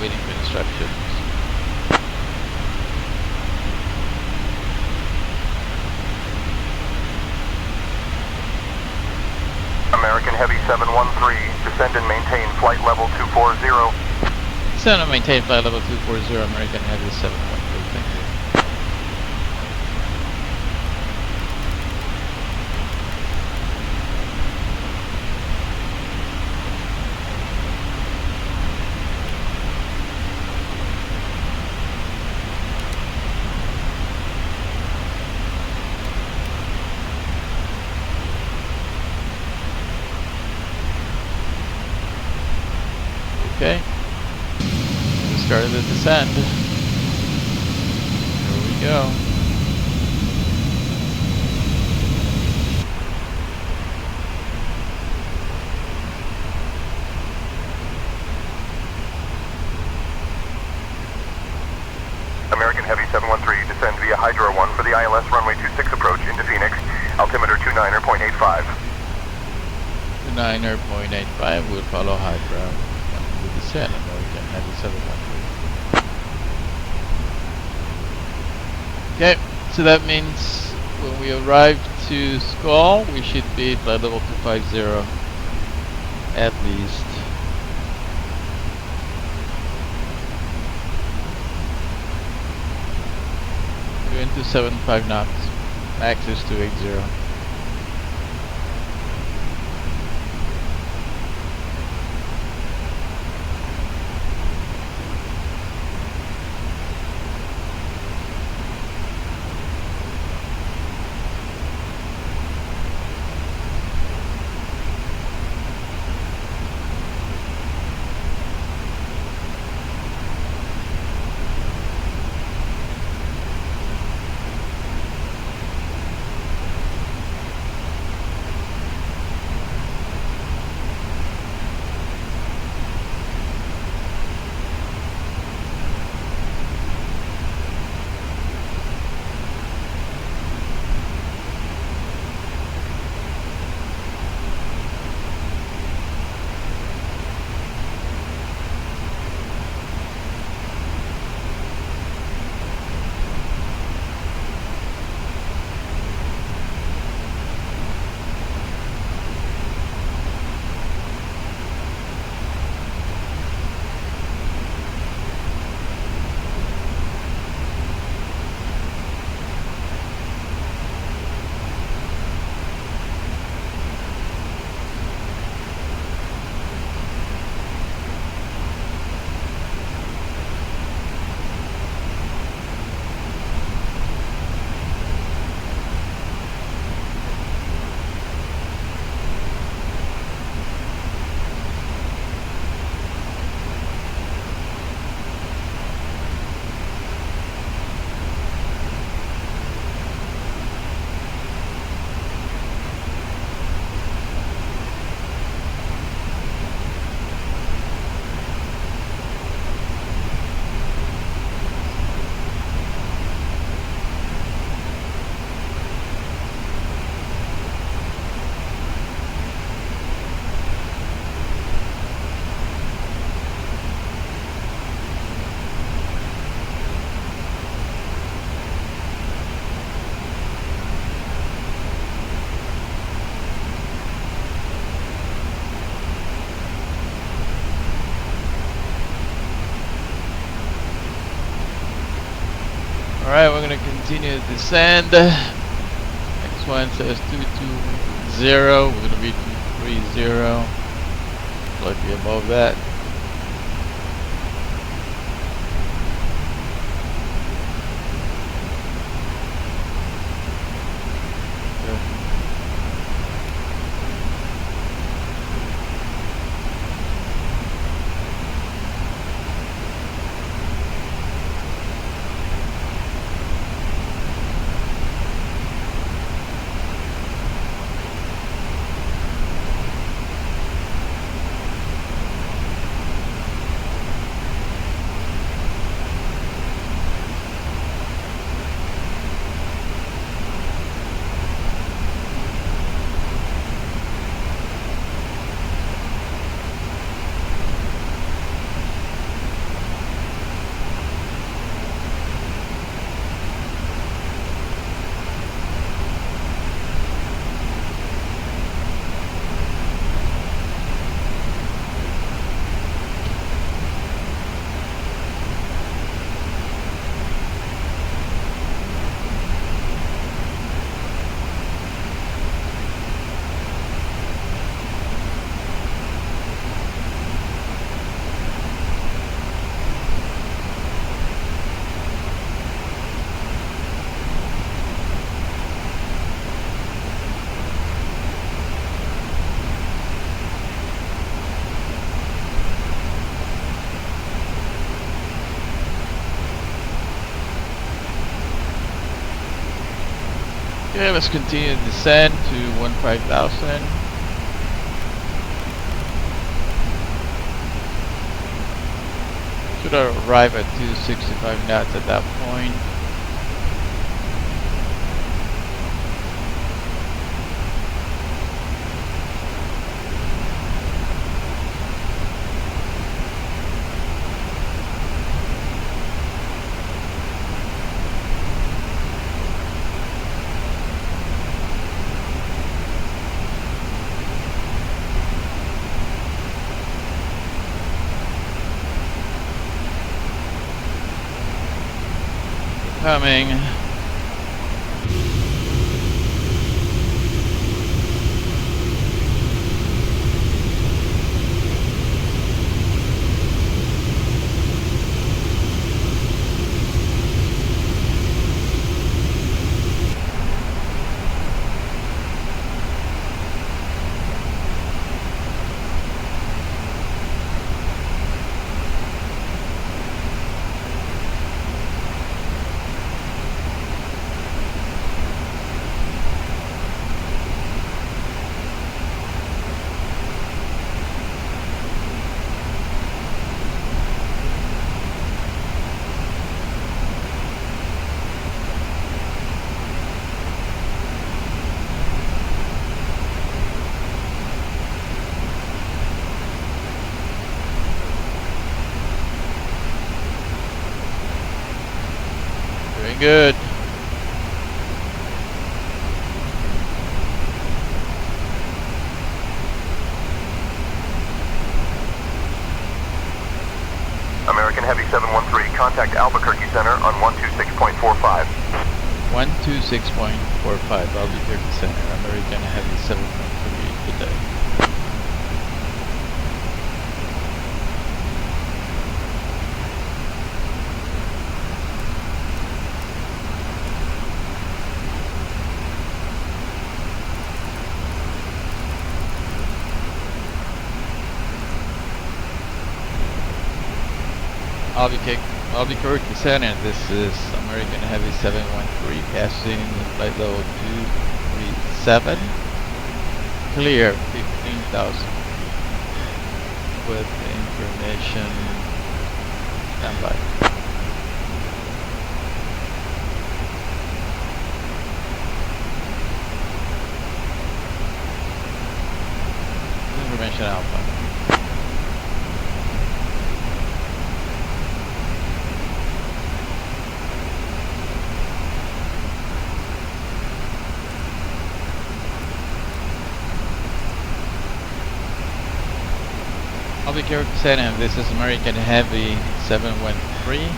waiting for instructions. American Heavy 713, descend and maintain flight level 240. Descend and maintain flight level 240, American Heavy 713, thank you. Okay, we started the descent. Here we go. American Heavy 713, descend via Hydro 1 for the ILS runway 26 approach into Phoenix, altimeter 29.85. 29.85, we'll follow Hydro. The descent, American Heavy 713. Okay, so that means when we arrive to Skull, we should be at flight level 250 at least. We're into 75 knots. Max is 280. Alright, we're gonna continue to descend. Next one says 220. We're gonna be 230. Slightly above that. Okay, let's continue to descend to 15,000. Should arrive at 265 knots at that point. Coming. Good. American Heavy 713, contact Albuquerque Center on 126.45. 126.45 Albuquerque Center, American Heavy 713 today. Albuquerque Center, this is American Heavy 713 passing flight level 237, clear 15,000 with information standby. Information alpha. Albuquerque Center, this is American Heavy 713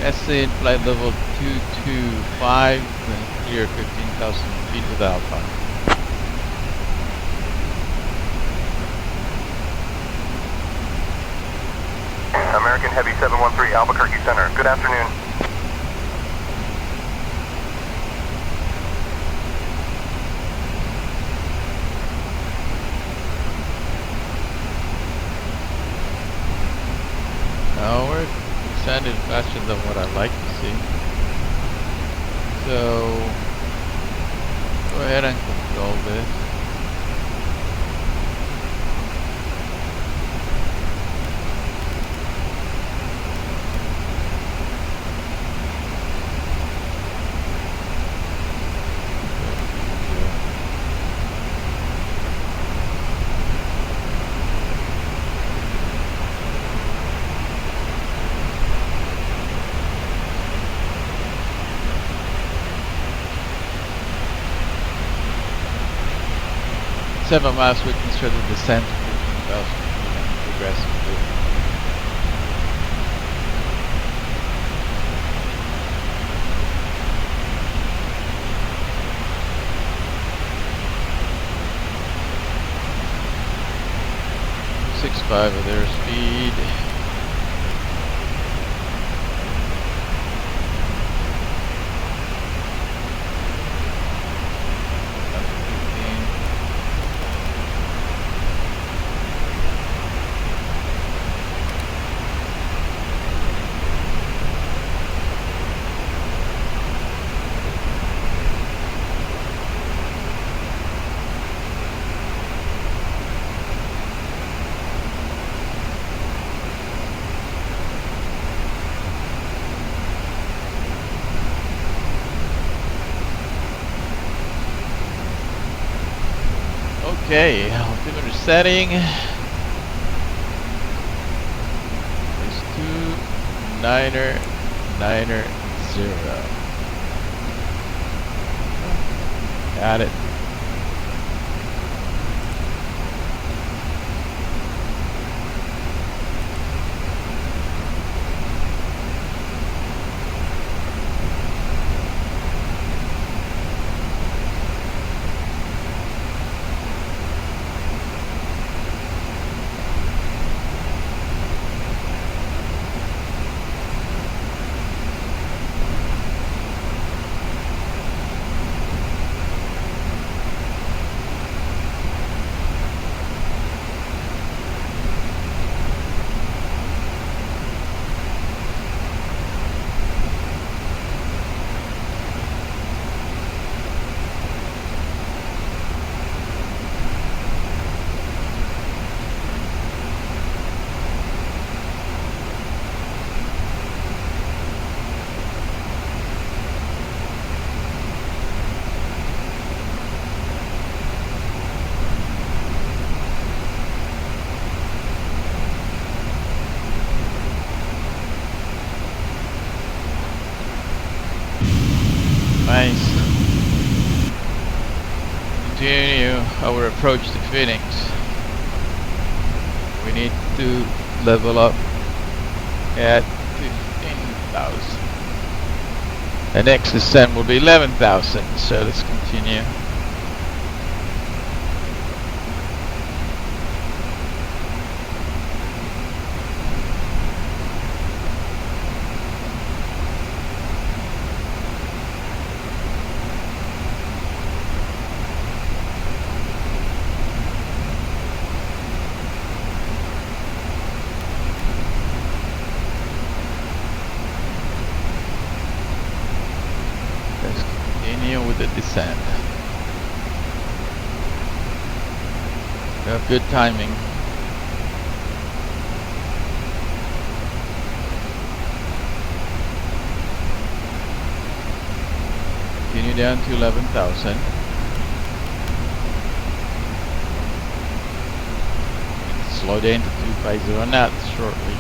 Exit flight level 225, then clear 15,000 feet with Alpha. American Heavy 713, Albuquerque Center. Good afternoon. No, we're descending faster than what I'd like to see. So, go ahead and control this. Seven miles, we can start the descent to 15,000 feet and progressively. .65 of their speed. Okay, altimeter setting is 2990. Got it. Nice. Continue our approach to Phoenix. We need to level up at 15,000. The next descent will be 11,000, so let's continue. With the descent. We have good timing. Continue down to 11,000. Slow down to 250 knots shortly.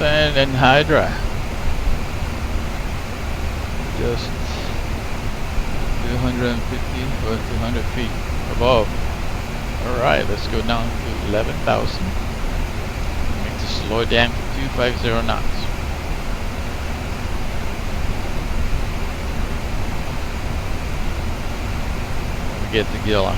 10,000 and Hydra. Just 250 or 200 feet above. Alright, let's go down to 11,000. Make to slow down to 250 knots. When we get to Gila.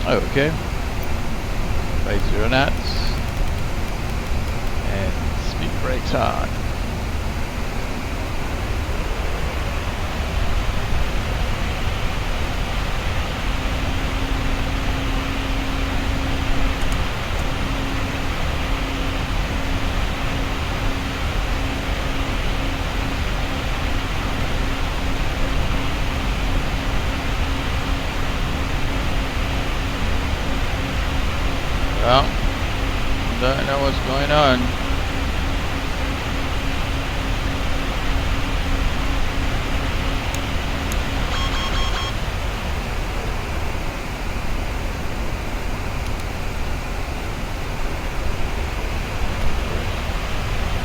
Okay, 50 knots, and speed brakes on. Well, don't know what's going on.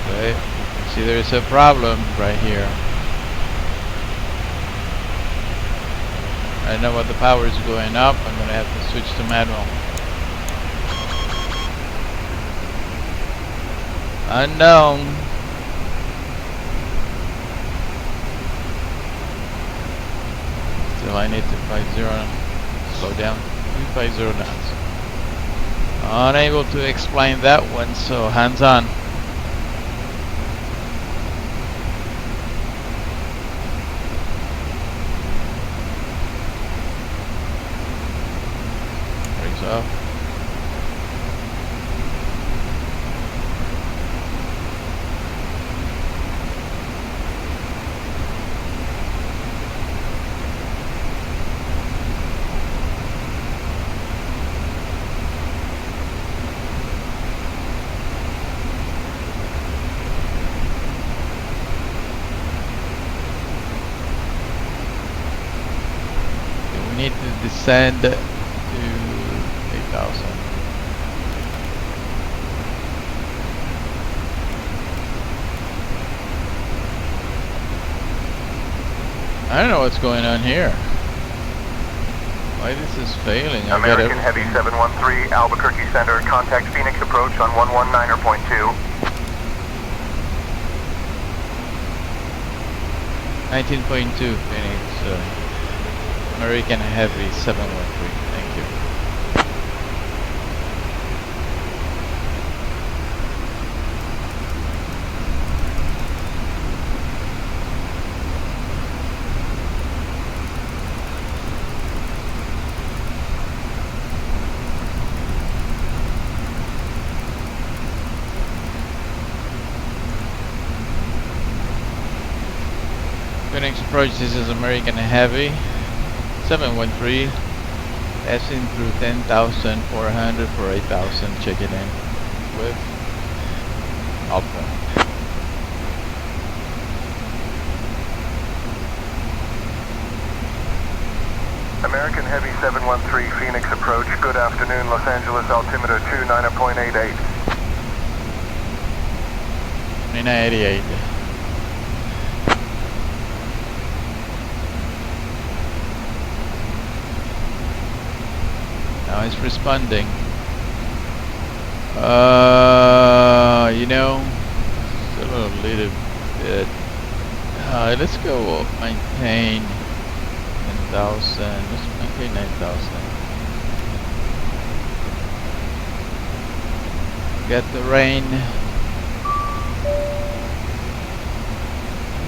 Okay, you can see there's a problem right here. I know what the power is going up. I'm gonna have to switch to manual. Unknown. Still I need to 50, slow down, 250 knots. Unable to explain that one, so hands on. Brakes off. Need to descend to 8,000. I don't know what's going on here. Why this is failing? American Heavy 713, Albuquerque Center, contact Phoenix approach on 119.2. 19.2 Phoenix. American Heavy 713. Thank you. Phoenix approach, this is American Heavy 713, passing through 10,400 for 8,000, check it in with Alpha. American Heavy 713, Phoenix approach, good afternoon, Los Angeles altimeter 29.88. 2988. Now it's responding. You know, still a little bit. Let's go maintain 9,000. Let's maintain 9,000. Get the rain.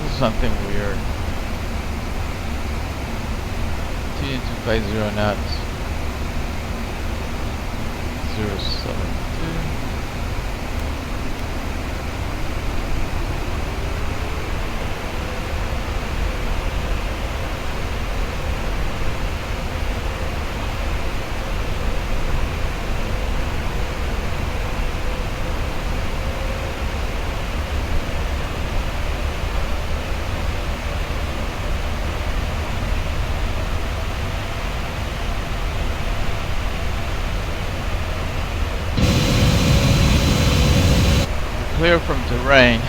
This is something weird. 250 knots. 072. Clear from terrain.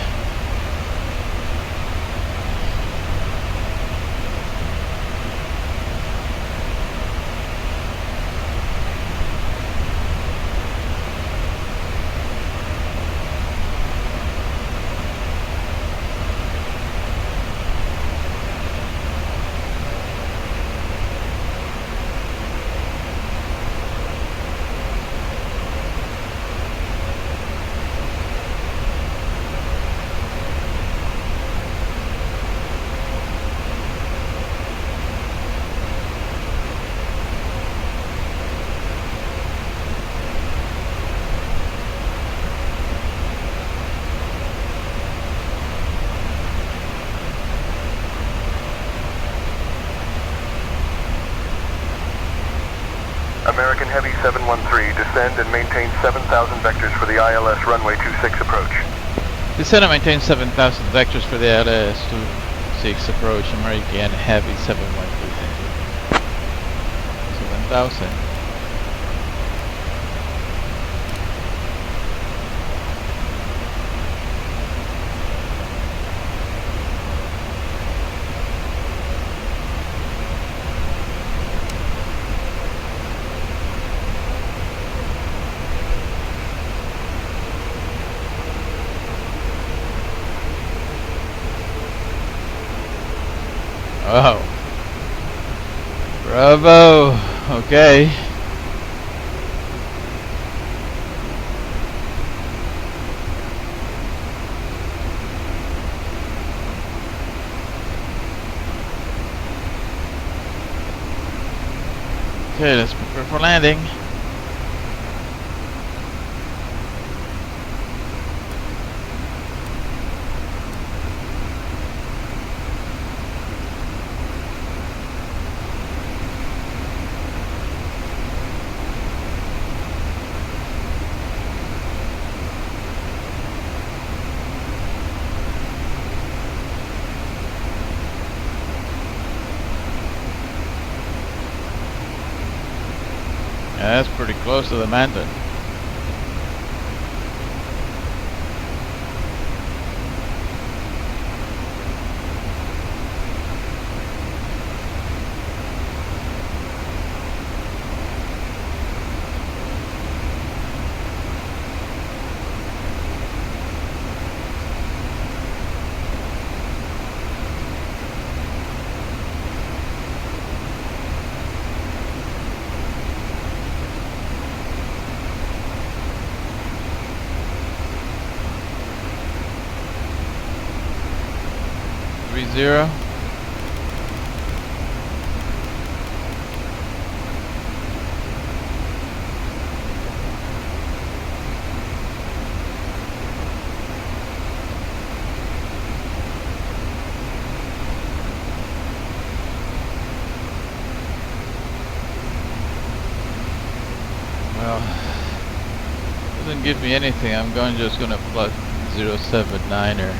American Heavy 713, descend and maintain 7,000 vectors for the ILS runway 26 approach. Descend and maintain 7,000 vectors for the ILS 26 approach. American Heavy 713. 7,000. Oh, bravo. Okay. Okay, let's prepare for landing. Yeah, that's pretty close to the mountain. Zero. Well, doesn't give me anything. I'm just gonna plug 079er.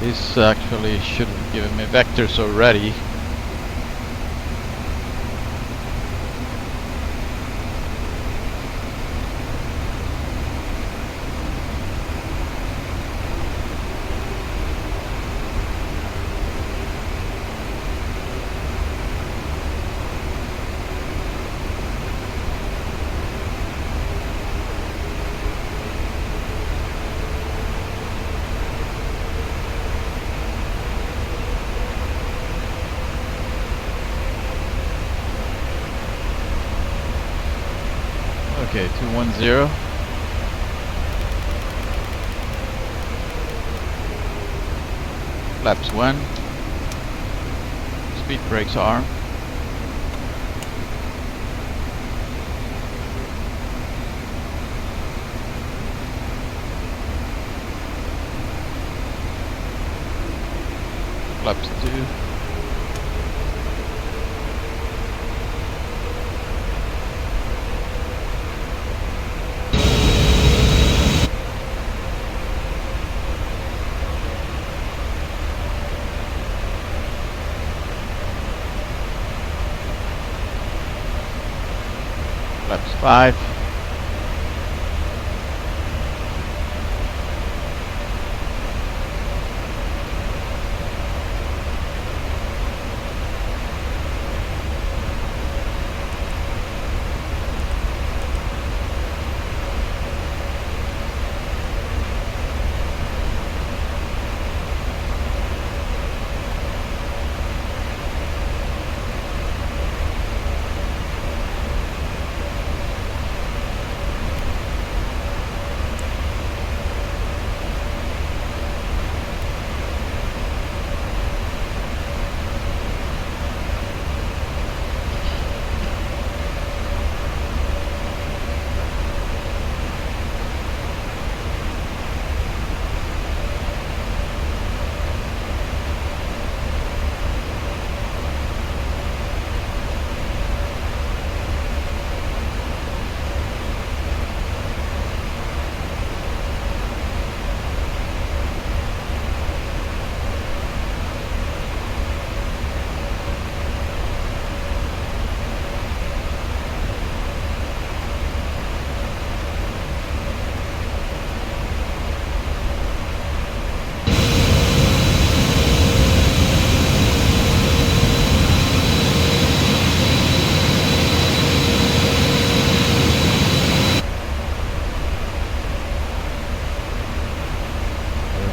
This actually should have given me vectors already. Okay, 210. Flaps 1. Speed brakes arm. Flaps 2. Flaps 5.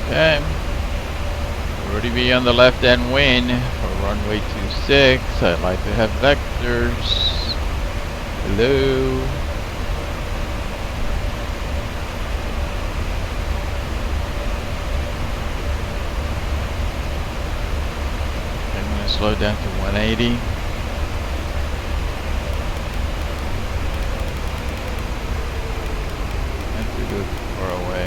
Okay. Already be on the left hand wing for runway 26. I'd like to have vectors. Hello. I'm going to slow down to 180. And we go far away.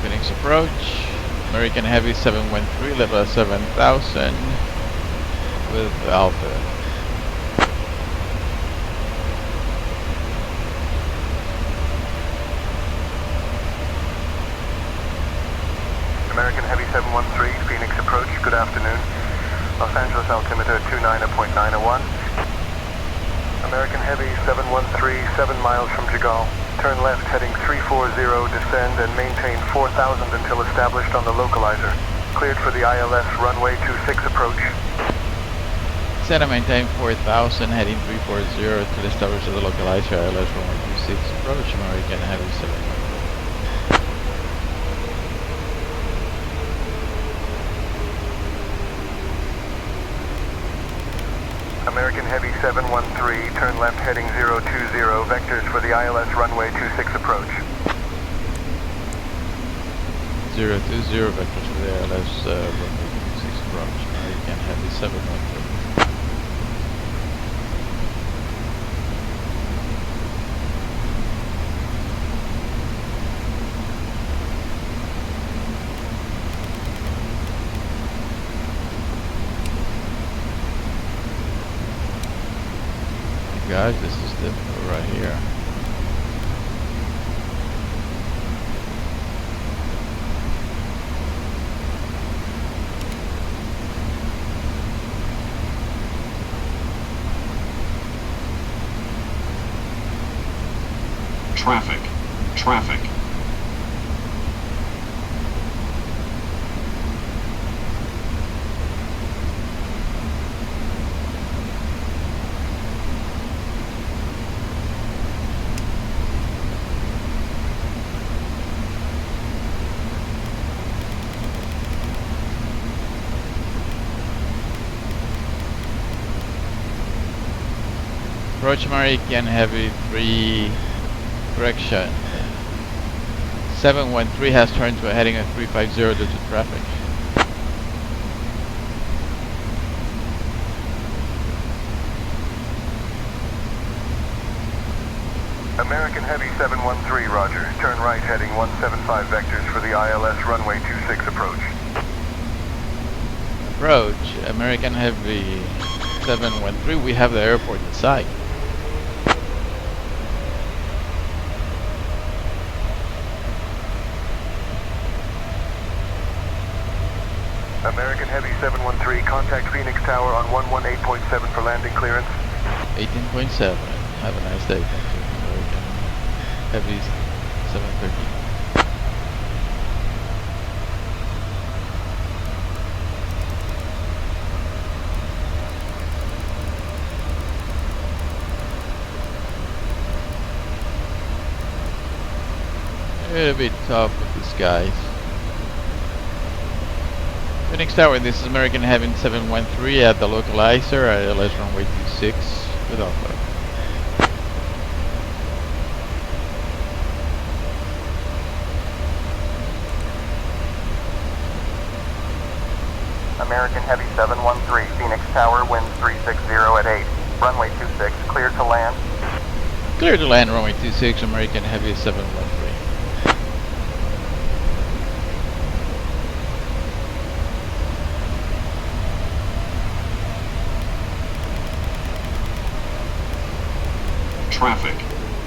Phoenix approach. American Heavy 713, level 7000 with Alpha. American Heavy 713, Phoenix approach, good afternoon. Los Angeles altimeter 29.901. American Heavy 713, 7 miles from Jiggal. Turn left heading 340, descend and maintain 4000 until established on the localizer. Cleared for the ILS runway 26 approach. Set and maintain 4000, heading 340 to establish the localizer, ILS runway 26 approach, American Heavy 713. American Heavy 713, turn left heading 020, vectors for the ILS runway 26 approach. 020, vectors for the ILS runway 26 approach, American Heavy 713. Guys, this is the right here. Traffic. Approach American Heavy 3, correction. 713 has turned to a heading of 350 due to traffic. American Heavy 713, roger. Turn right heading 175 vectors for the ILS runway 26 approach. Approach American Heavy 713, we have the airport in sight. American Heavy 713, contact Phoenix Tower on 118.7 for landing clearance. 18.7. Have a nice day. Thank you. American Heavy 713. A bit tough with these guys. Phoenix Tower, this is American Heavy 713 at the localizer at ILS runway 26 with Alpha. American Heavy 713, Phoenix Tower, wind 360 at 8. Runway 26, clear to land. Clear to land runway 26, American Heavy 713.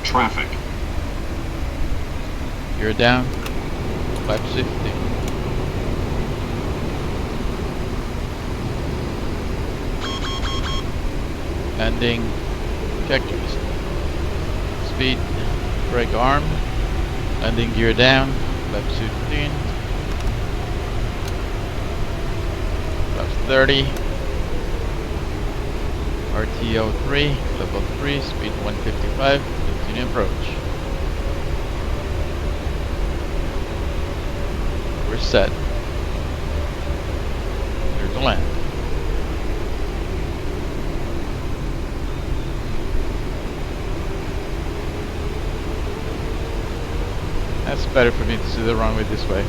Traffic. You're down. Flaps 50. Landing. Checkers. Speed. Brake arm. Landing gear down. Flaps 15. Flaps 30. RTO 3, level 3, speed 155, continue approach. We're set. Clear to land. That's better for me to see the runway this way.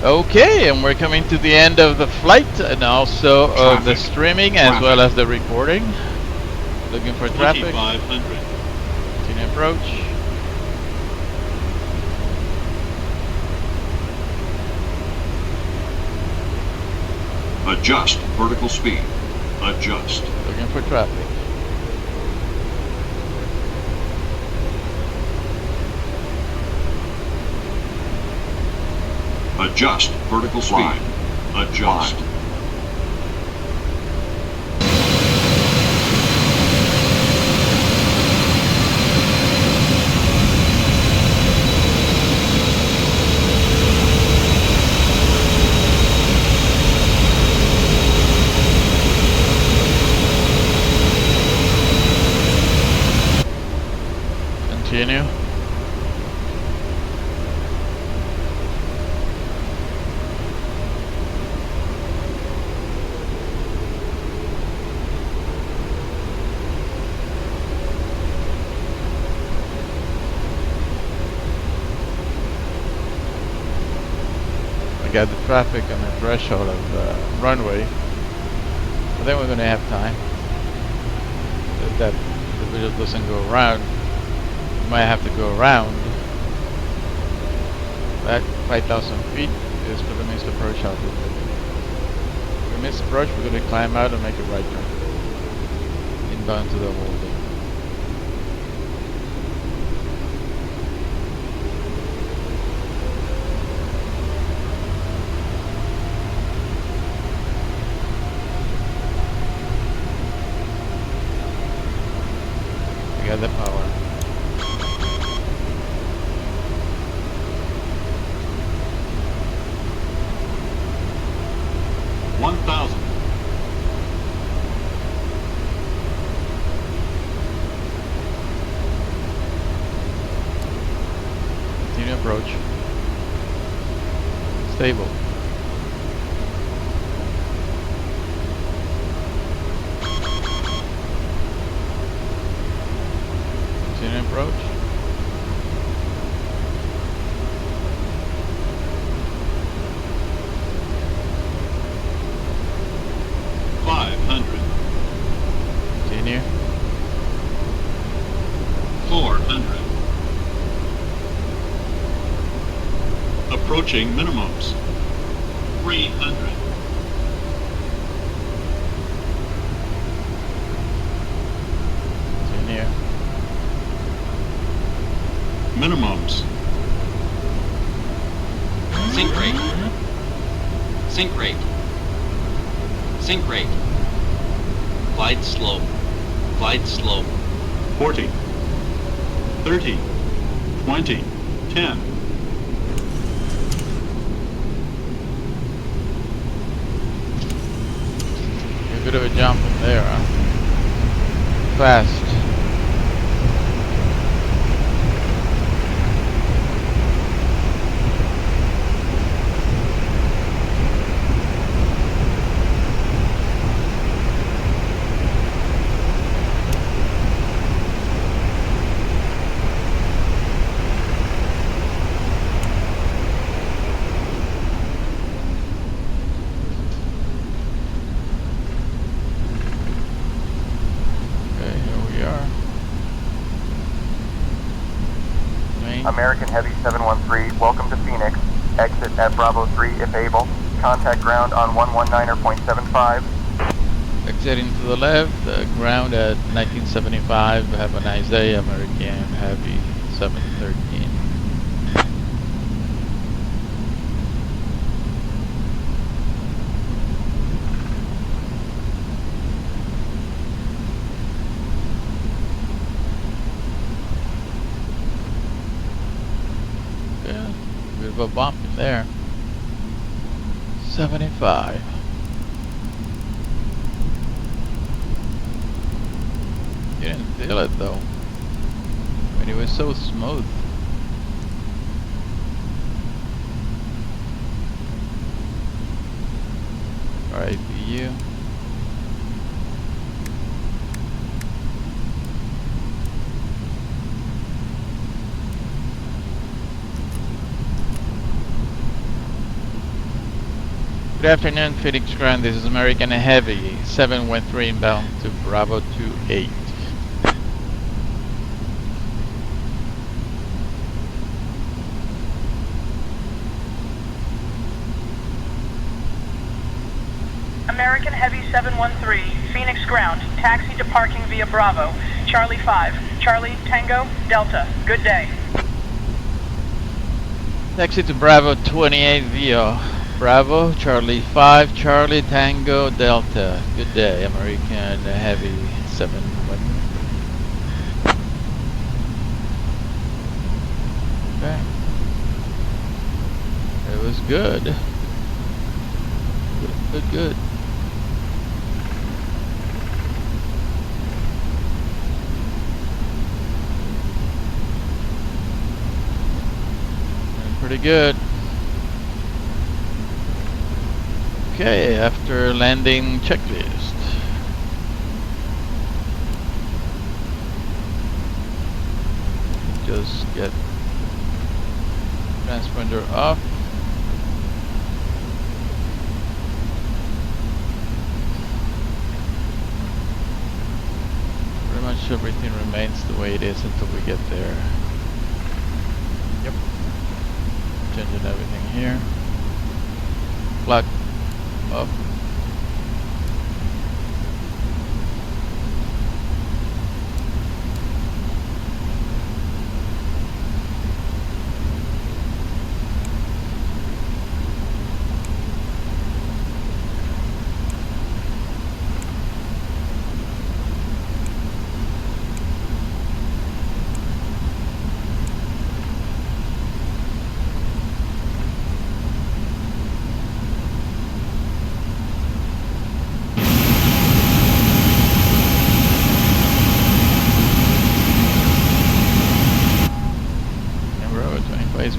Okay, and we're coming to the end of the flight and also of the streaming as well as the recording. Looking for traffic. 2500. Continue approach. Adjust vertical speed. Adjust. Looking for traffic. Adjust vertical speed. Adjust. Continue. Got the traffic on the threshold of the runway, but then we're going to have time. If that the video doesn't go around, we might have to go around. That 5,000 feet is for the missed approach altitude. For the missed approach, we're going to climb out and make a right turn inbound to the holding. The power. Continue approach. Stable. Continue approach. Continue. 400. Approaching minimums. 300. Continue. Minimums. Sink rate. Sink rate. Sink rate. Glide slope. Glide slope. 40. 30. 20. 10. A bit of a jump in there, huh? Fast. American Heavy 713, welcome to Phoenix. Exit at Bravo 3 if able. Contact ground on 119.75. Exiting to the left, ground at 1975. Have a nice day, American Heavy 713. Yeah, bit of a bump in there. 75. You didn't feel it though. I mean, it was so smooth. Alright, BU. Good afternoon, Phoenix Ground. This is American Heavy 713 inbound to Bravo 28. American Heavy 713, Phoenix Ground, taxi to parking via Bravo, Charlie 5, Charlie Tango Delta. Good day. Taxi to Bravo 28 via Bravo, Charlie 5, Charlie Tango Delta. Good day, American Heavy 713. Okay. It was good. Good. Pretty good. Okay, after landing checklist. Just get transponder off. Pretty much everything remains the way it is until we get there. Yep. Changing everything here. Flag up.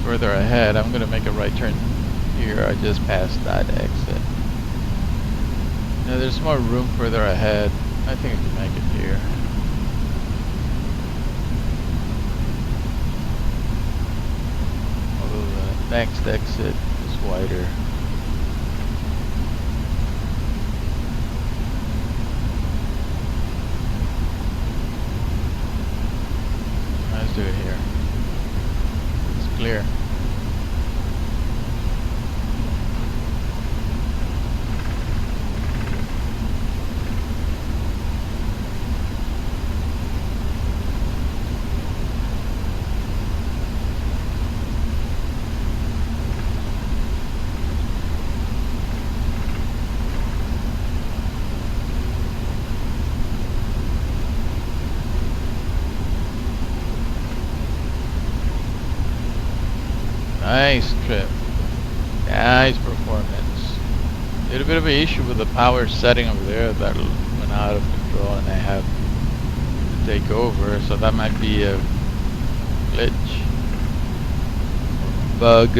Further ahead, I'm gonna make a right turn here. I just passed that exit. Now there's more room further ahead. I think I can make it here. next exit is wider. Let's do it here. It's clear. Nice trip. Nice performance. A little bit of an issue with the power setting over there that went out of control and I have to take over, so that might be a glitch or bug.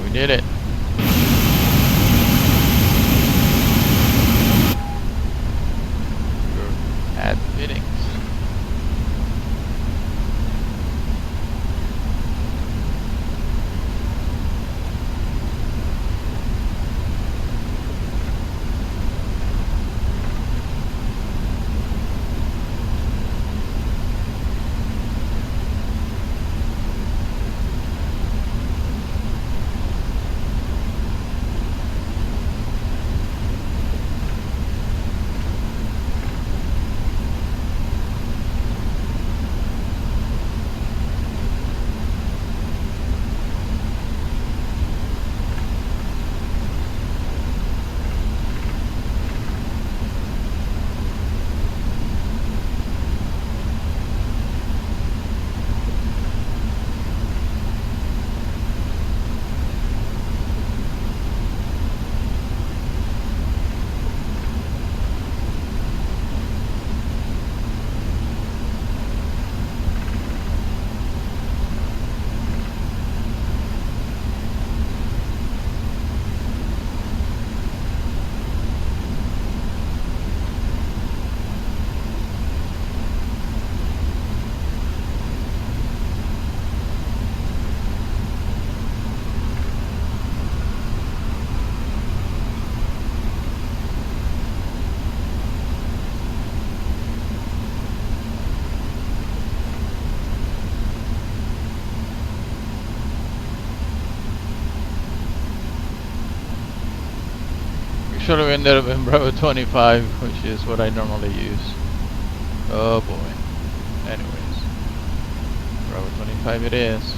We did it. At Phoenix. Should have ended up in Bravo 25, which is what I normally use. Oh boy. Anyways, Bravo 25 it is.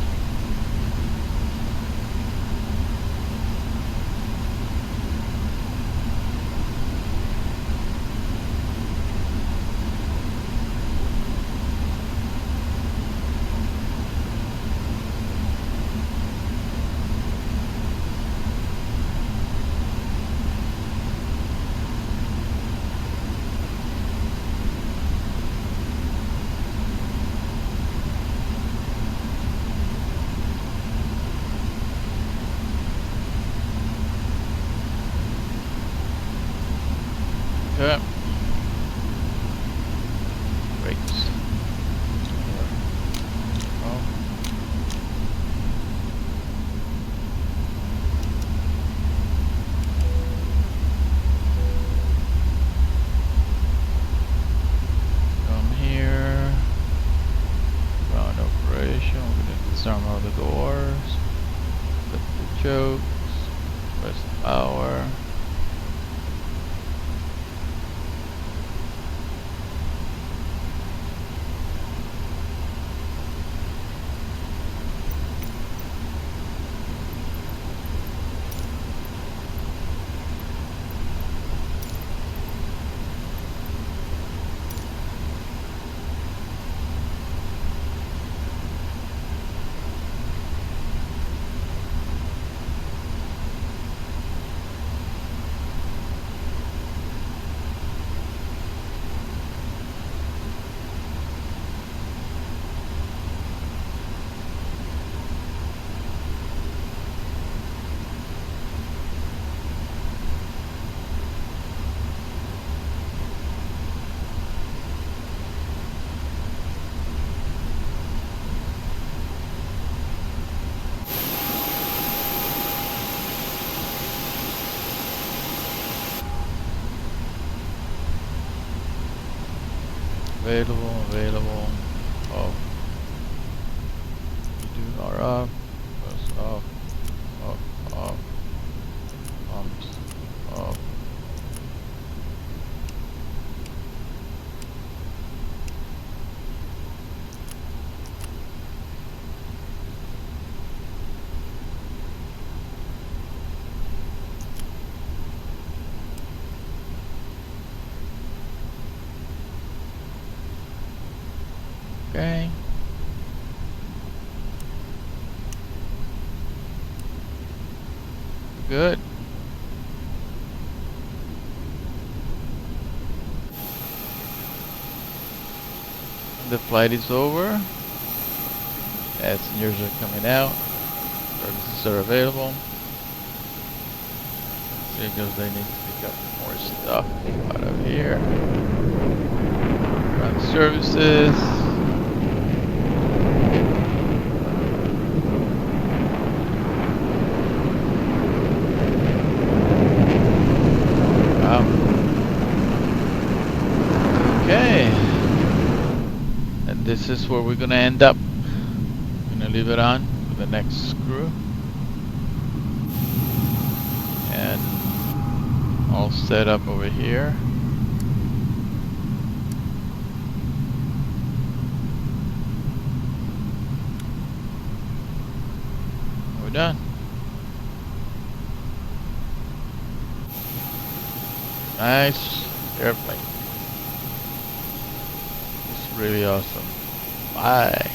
Okay. Brakes. Oh. Come here. Ground operation. We're gonna disarm all the doors. Put the chokes. Press the power. available. Off. We do are up. Goes off. Off. Pumps. Off. Okay. Good. The flight is over. Passengers are coming out. Services are available. Because they need to pick up more stuff out of here. Run services. Okay, and this is where we're gonna end up. I'm gonna leave it on for the next screw, and all set up over here. We're done. Nice airplane. It's really awesome. Bye.